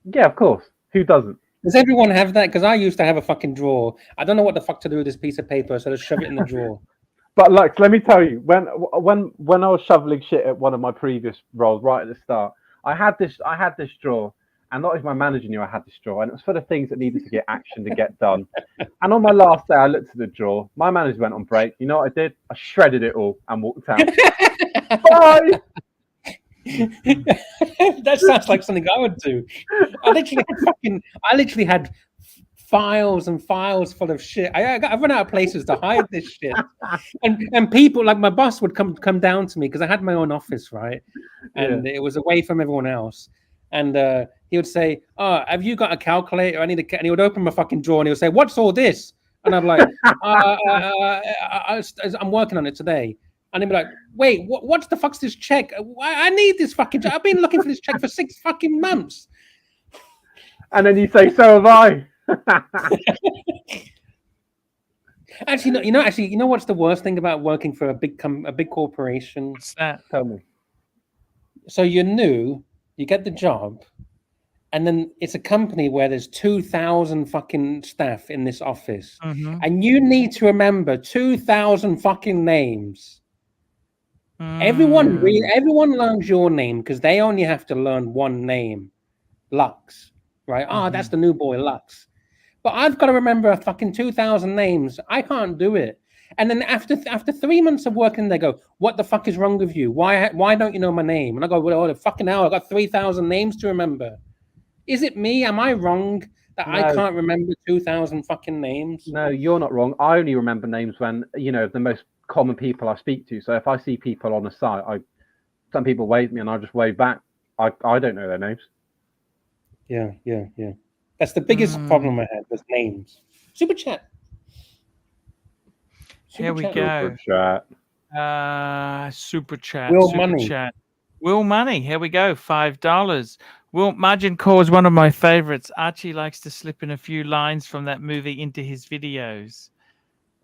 [SPEAKER 7] Yeah, of course. Who doesn't?
[SPEAKER 3] Does everyone have that? Because I used to have a fucking drawer. I don't know what the fuck to do with this piece of paper, so I just shove it in the drawer.
[SPEAKER 7] But Lex, let me tell you, when I was shoveling shit at one of my previous roles, right at the start, I had this drawer, and not even my manager knew I had this drawer, and it was for the things that needed to get action to get done. And on my last day, I looked at the drawer. My manager went on break. You know what I did? I shredded it all and walked out. Bye.
[SPEAKER 3] That sounds like something I would do. I literally had files and files full of shit. I run out of places to hide this shit, and people like my boss would come down to me because I had my own office, right, and it was away from everyone else, and he would say, "Oh, have you got a calculator? I need a." And he would open my fucking drawer and he would say, "What's all this?" And I'm like, "I'm working on it today." And he'd be like, "Wait, what the fuck's this check? I need this fucking check. I've been looking for this check for 6 fucking months."
[SPEAKER 7] And then you say, "So have I."
[SPEAKER 3] Actually, you know what's the worst thing about working for a big corporation?
[SPEAKER 1] What's that?
[SPEAKER 7] Tell me.
[SPEAKER 3] So you're new, you get the job, and then it's a company where there's 2,000 fucking staff in this office, and you need to remember 2,000 fucking names. Everyone learns your name because they only have to learn one name, Lux, right? Oh, that's the new boy, Lux. But I've got to remember a fucking 2,000 names. I can't do it. And then after 3 months of working, they go, "What the fuck is wrong with you? Why don't you know my name?" And I go, "Well, the fucking hell, I got 3,000 names to remember. Is it me? Am I wrong that I can't remember 2,000 fucking names?"
[SPEAKER 7] No, you're not wrong. I only remember names when the most common people I speak to. So if I see people on a site, some people wave me and I just wave back. I don't know their names.
[SPEAKER 3] Yeah. That's the biggest problem I had was names. Super chat.
[SPEAKER 1] Here we go. Super chat. Will Money. Here we go. $5. Will Margin Call is one of my favorites. Archie likes to slip in a few lines from that movie into his videos.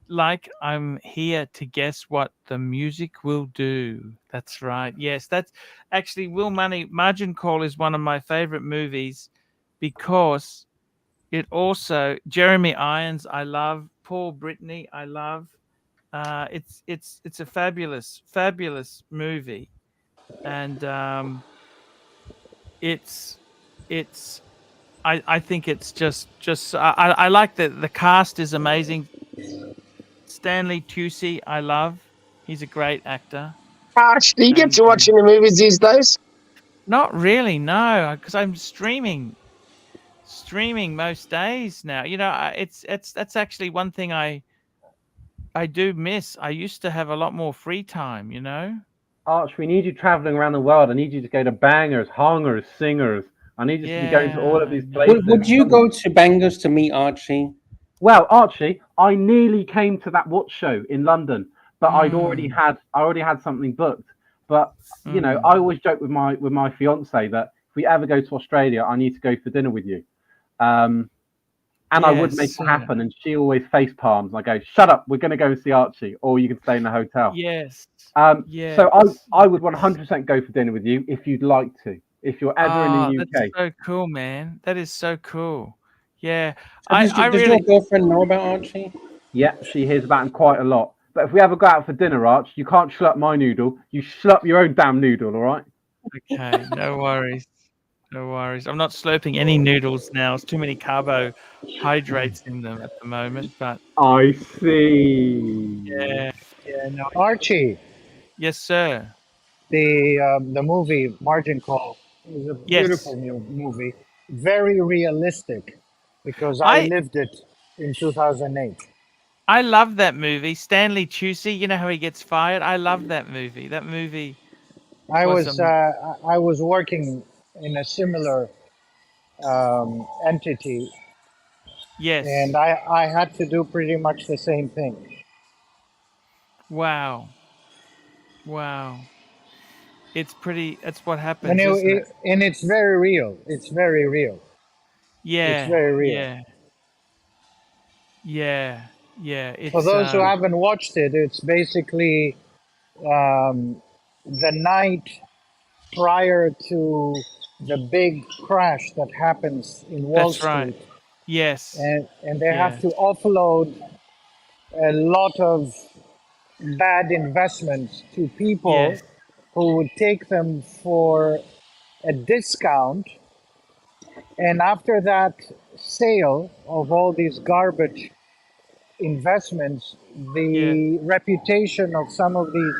[SPEAKER 1] Like I'm here to guess what the music will do. That's right. Yes, that's actually Will Money. Margin Call is one of my favorite movies because It also Jeremy Irons, I love. Paul Brittany, I love. It's a fabulous movie, and it's I think it's just I like the cast is amazing. Stanley Tucci, I love. He's a great actor.
[SPEAKER 5] Arch, do you get
[SPEAKER 1] And
[SPEAKER 5] to watching the movies these days?
[SPEAKER 1] not really, no, because I'm streaming most days now. You know, that's actually one thing I do miss. I used to have a lot more free time, you know?
[SPEAKER 7] Arch, we need you traveling around the world. I need you to go to Bangers, Hongers, Singers. I need you to be going to all of
[SPEAKER 1] Yeah,
[SPEAKER 7] these
[SPEAKER 1] I know.
[SPEAKER 7] places.
[SPEAKER 3] Would you go to Bangors to meet Archie?
[SPEAKER 7] Well, Archie, I nearly came to that watch show in London, but I already had something booked. But you know, I always joke with my fiance that if we ever go to Australia, I need to go for dinner with you. And I would make it happen, and she always face palms. I go, "Shut up, we're going to go and see Archie, or you can stay in the hotel."
[SPEAKER 1] Yes.
[SPEAKER 7] So I would 100% go for dinner with you if you'd like to. If you're ever in the UK.
[SPEAKER 1] That's so cool, man. That is so cool. Yeah.
[SPEAKER 3] Does your girlfriend know about Archie?
[SPEAKER 7] Yeah, she hears about him quite a lot. But if we ever go out for dinner, Arch, you can't schlup my noodle. You schlup your own damn noodle, all right?
[SPEAKER 1] Okay, no worries. No worries. I'm not slurping any noodles now. There's too many carbohydrates in them at the moment, but
[SPEAKER 7] I see.
[SPEAKER 1] yeah, no.
[SPEAKER 2] Archie.
[SPEAKER 1] Yes, sir.
[SPEAKER 2] The movie Margin Call is a beautiful movie, very realistic, because I lived it in 2008.
[SPEAKER 1] I love that movie. Stanley Tucci, you know how he gets fired? I love that movie. That movie
[SPEAKER 2] I was working in a similar entity.
[SPEAKER 1] Yes.
[SPEAKER 2] And I had to do pretty much the same thing.
[SPEAKER 1] Wow. That's what happens, isn't it?
[SPEAKER 2] And it's very real. It's very real.
[SPEAKER 1] Yeah.
[SPEAKER 2] It's very real.
[SPEAKER 1] Yeah.
[SPEAKER 2] For those who haven't watched it, it's basically the night prior to the big crash that happens in Wall Street.
[SPEAKER 1] Right. Yes.
[SPEAKER 2] And they have to offload a lot of bad investments to people who would take them for a discount. And after that sale of all these garbage investments, the reputation of some of these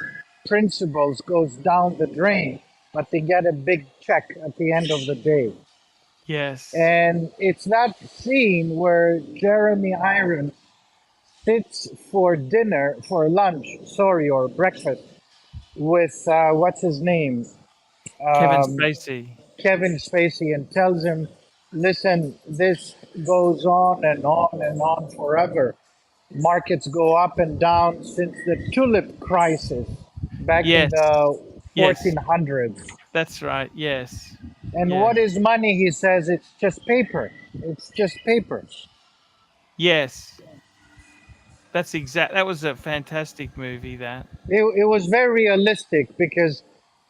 [SPEAKER 2] principals goes down the drain, but they get a big check at the end of the day.
[SPEAKER 1] Yes.
[SPEAKER 2] And it's that scene where Jeremy Irons sits for dinner, for lunch, or breakfast, with what's his name? Kevin Spacey, and tells him, listen, this goes on and on and on forever. Markets go up and down since the tulip crisis back in the 1400s.
[SPEAKER 1] That's right, yes.
[SPEAKER 2] And what is money? He says it's just paper. It's just paper.
[SPEAKER 1] Yes. That was a fantastic movie, that.
[SPEAKER 2] It was very realistic because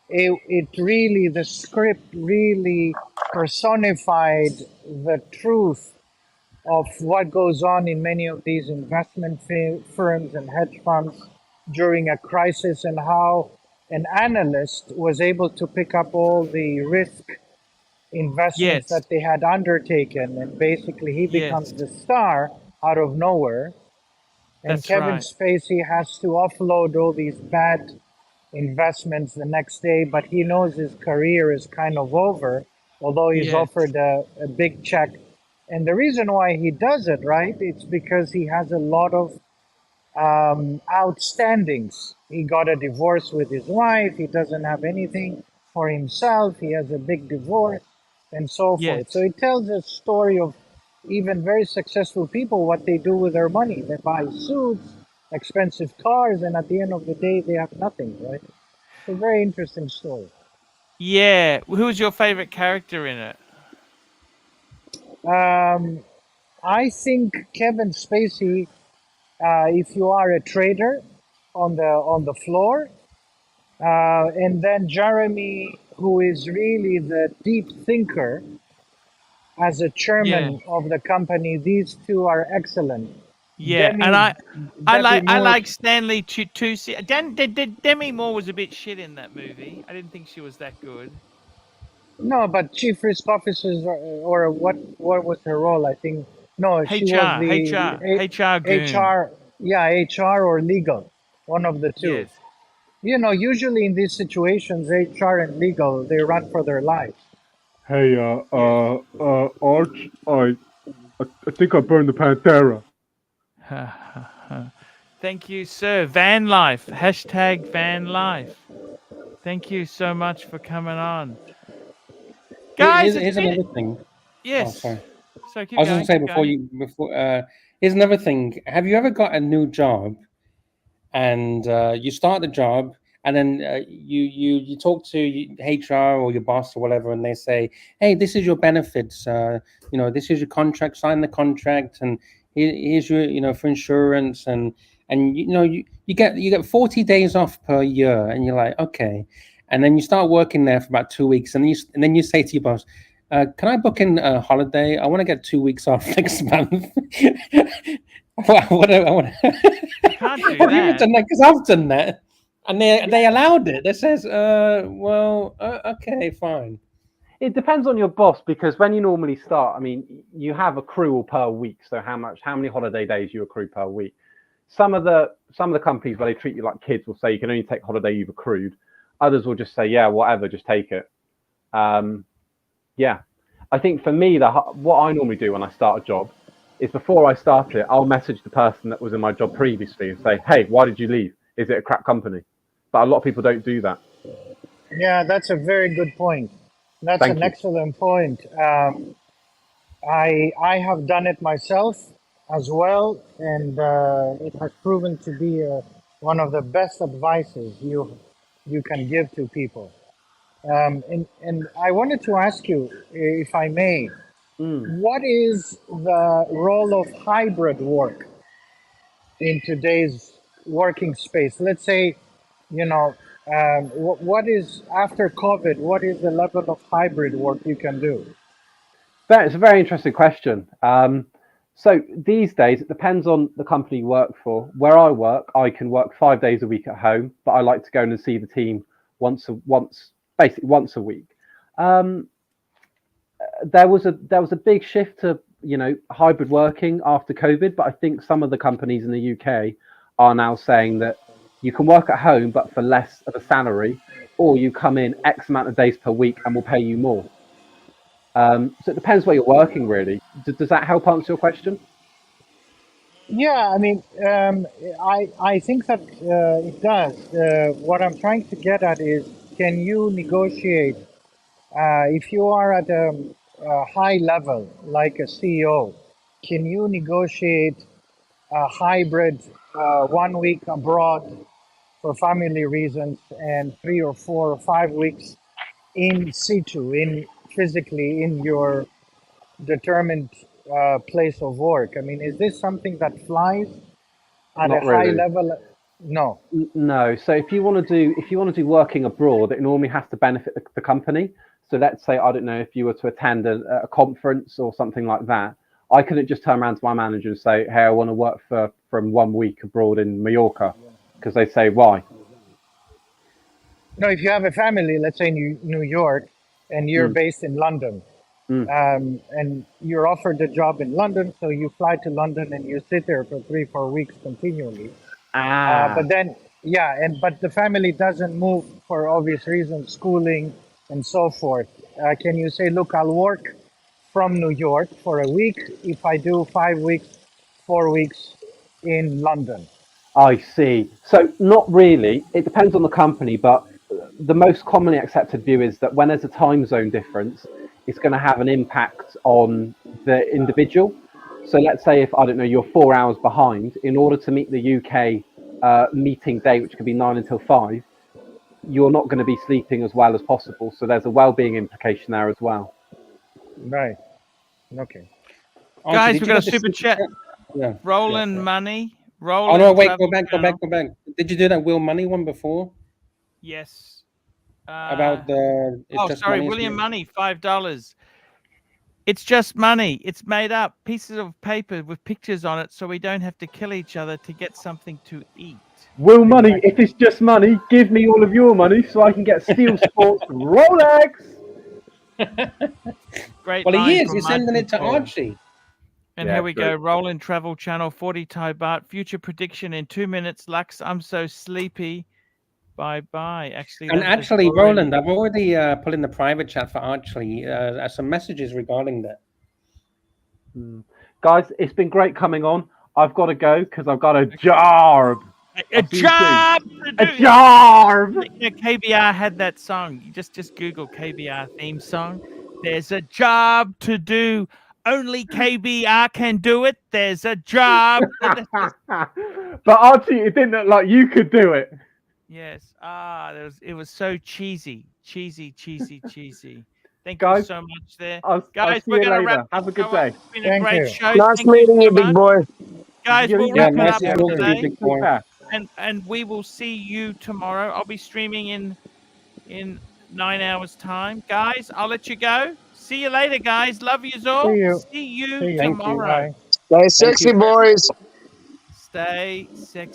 [SPEAKER 2] it really, the script really personified the truth of what goes on in many of these investment firms and hedge funds during a crisis, and how an analyst was able to pick up all the risk investments that they had undertaken, and basically he becomes the star out of nowhere. And Kevin Spacey has to offload all these bad investments the next day, but he knows his career is kind of over, although he's offered a big check. And the reason why he does it, right, it's because he has a lot of outstandings. He got a divorce with his wife. He doesn't have anything for himself. He has a big divorce and so forth. So it tells a story of even very successful people, what they do with their money. They buy suits, expensive cars, and at the end of the day, they have nothing, right? It's a very interesting story.
[SPEAKER 1] Yeah. Who was your favorite character in it?
[SPEAKER 2] I think Kevin Spacey, if you are a trader on the floor, and then Jeremy, who is really the deep thinker, as a chairman of the company, these two are excellent.
[SPEAKER 1] Yeah,
[SPEAKER 2] Demi,
[SPEAKER 1] and I
[SPEAKER 2] Demi Moore,
[SPEAKER 1] like Stanley Tucci. Demi Moore was a bit shit in that movie. I didn't think she was that good.
[SPEAKER 2] No, but chief risk officers, or what was her role? I think no, she was the
[SPEAKER 1] HR goon.
[SPEAKER 2] HR, yeah, HR or legal, one of the two.
[SPEAKER 1] Yes.
[SPEAKER 2] You know, usually in these situations, HR and legal, they run for their lives.
[SPEAKER 7] Hey, Arch, I think I burned the Pantera.
[SPEAKER 1] Thank you, sir. Van life. Hashtag van life. Thank you so much for coming on. Guys,
[SPEAKER 3] here's another thing.
[SPEAKER 1] Yes.
[SPEAKER 3] Oh, sorry.
[SPEAKER 1] So keep
[SPEAKER 3] I was going to say here's another thing. Have you ever got a new job and you start the job and then you talk to HR or your boss or whatever, and they say, hey, this is your benefits. You know, this is your contract, sign the contract, and here's your, you know, for insurance, and you know, you get 40 days off per year, and you're like, okay. And then you start working there for about 2 weeks, and then you say to your boss, can I book in a holiday? I want to get 2 weeks off next month. I want
[SPEAKER 1] can't do that.
[SPEAKER 3] You've done that, because I've done that, and they allowed it. They says, okay, fine.
[SPEAKER 7] It depends on your boss, because when you normally start, I mean, you have accrual per week. So how many holiday days you accrue per week? Some of the companies where they treat you like kids will say you can only take holiday you've accrued. Others will just say, yeah, whatever, just take it. Yeah, I think for me, what I normally do when I start a job is, before I start it, I'll message the person that was in my job previously and say, hey, why did you leave? Is it a crap company? But a lot of people don't do that.
[SPEAKER 2] Yeah, that's a very good point. That's an excellent point. I have done it myself as well, and it has proven to be one of the best advices you can give to people. And I wanted to ask you, if I may, what is the role of hybrid work in today's working space? Let's say, you know, what is, after COVID, what is the level of hybrid work you can do?
[SPEAKER 7] It's a very interesting question. So these days, it depends on the company you work for. Where I work, I can work 5 days a week at home, but I like to go in and see the team basically once a week. There was a big shift to, you know, hybrid working after COVID, but I think some of the companies in the UK are now saying that you can work at home, but for less of a salary, or you come in X amount of days per week and we'll pay you more. So it depends where you're working, really. Does that help answer your question?
[SPEAKER 2] Yeah, I mean, I think that it does. What I'm trying to get at is, can you negotiate, if you are at a high level, like a CEO, can you negotiate a hybrid 1 week abroad for family reasons and 3 or 4 or 5 weeks in situ, physically in your determined place of work? I mean, is this something that flies at
[SPEAKER 7] Not
[SPEAKER 2] a high
[SPEAKER 7] really.
[SPEAKER 2] level? No.
[SPEAKER 7] No. So if you want to do working abroad, it normally has to benefit the company. So let's say, I don't know, if you were to attend a conference or something like that, I couldn't just turn around to my manager and say, hey, I want to work from 1 week abroad in Mallorca, because they say, why?
[SPEAKER 2] No, if you have a family, let's say in New York, and you're based in London, and you're offered a job in London, so you fly to London and you sit there for 3-4 weeks continually. But then, but the family doesn't move for obvious reasons, schooling and so forth. Can you say, look, I'll work from New York for a week if I do 5 weeks, 4 weeks in London?
[SPEAKER 7] I see. So not really. It depends on the company, but the most commonly accepted view is that when there's a time zone difference, it's going to have an impact on the individual. So let's say if, I don't know, you're 4 hours behind, in order to meet the UK meeting day, which could be 9 until 5, you're not going to be sleeping as well as possible. So there's a well-being implication there as well.
[SPEAKER 2] Right. Okay.
[SPEAKER 1] Guys, we've got a super chat.
[SPEAKER 3] Yeah.
[SPEAKER 1] Rolling money.
[SPEAKER 3] Oh no! Wait, go back. Did you do that Will Money one before?
[SPEAKER 1] Yes.
[SPEAKER 3] About the.
[SPEAKER 1] William Money, $5. It's just money. It's made up pieces of paper with pictures on it, so we don't have to kill each other to get something to eat.
[SPEAKER 7] Will money, if it's just money, give me all of your money so I can get Steel Sports Rolex.
[SPEAKER 1] Great.
[SPEAKER 3] Well, he
[SPEAKER 1] line
[SPEAKER 3] is.
[SPEAKER 1] from
[SPEAKER 3] He's sending
[SPEAKER 1] Martin
[SPEAKER 3] it to
[SPEAKER 1] Paul.
[SPEAKER 3] Archie.
[SPEAKER 1] And
[SPEAKER 7] Yeah,
[SPEAKER 1] here we
[SPEAKER 7] true.
[SPEAKER 1] go. Roll in Travel Channel 40 Thai baht. Future prediction in 2 minutes. Lux, I'm so sleepy. Bye. Actually,
[SPEAKER 3] And
[SPEAKER 1] that has
[SPEAKER 3] actually,
[SPEAKER 1] already-
[SPEAKER 3] Roland, I've already put in the private chat for Archie some messages regarding that.
[SPEAKER 7] Guys, it's been great coming on. I've got to go because I've got a job.
[SPEAKER 1] A job to do.
[SPEAKER 7] A job.
[SPEAKER 1] Yeah, KBR had that song. You just Google KBR theme song. There's a job to do. Only KBR can do it. There's a job.
[SPEAKER 7] But Archie, it didn't look like you could do it.
[SPEAKER 1] Yes. It was so cheesy. Thank
[SPEAKER 7] Guys,
[SPEAKER 1] you so much there.
[SPEAKER 7] I'll
[SPEAKER 1] Guys,
[SPEAKER 7] see
[SPEAKER 1] we're
[SPEAKER 7] you
[SPEAKER 1] going to
[SPEAKER 7] later.
[SPEAKER 1] wrap
[SPEAKER 7] Have a
[SPEAKER 1] this
[SPEAKER 7] good
[SPEAKER 1] show up.
[SPEAKER 7] day.
[SPEAKER 1] It's been a
[SPEAKER 2] Thank
[SPEAKER 1] great
[SPEAKER 2] you.
[SPEAKER 1] show.
[SPEAKER 5] Nice
[SPEAKER 1] Thank
[SPEAKER 5] meeting you,
[SPEAKER 1] so
[SPEAKER 5] big
[SPEAKER 1] much.
[SPEAKER 5] boy.
[SPEAKER 1] Guys, we'll
[SPEAKER 3] Yeah,
[SPEAKER 1] wrap it
[SPEAKER 3] nice
[SPEAKER 1] up
[SPEAKER 3] to
[SPEAKER 1] for
[SPEAKER 3] talk to you,
[SPEAKER 1] today.
[SPEAKER 3] big boy.
[SPEAKER 1] And we will see you tomorrow. I'll be streaming in 9 hours time. Guys, I'll let you go. See you later, guys. Love yous all.
[SPEAKER 2] See you.
[SPEAKER 1] See you
[SPEAKER 2] See you.
[SPEAKER 3] Thank you.
[SPEAKER 1] tomorrow.
[SPEAKER 2] Bye.
[SPEAKER 5] Stay sexy,
[SPEAKER 3] you.
[SPEAKER 5] boys.
[SPEAKER 1] Stay sexy.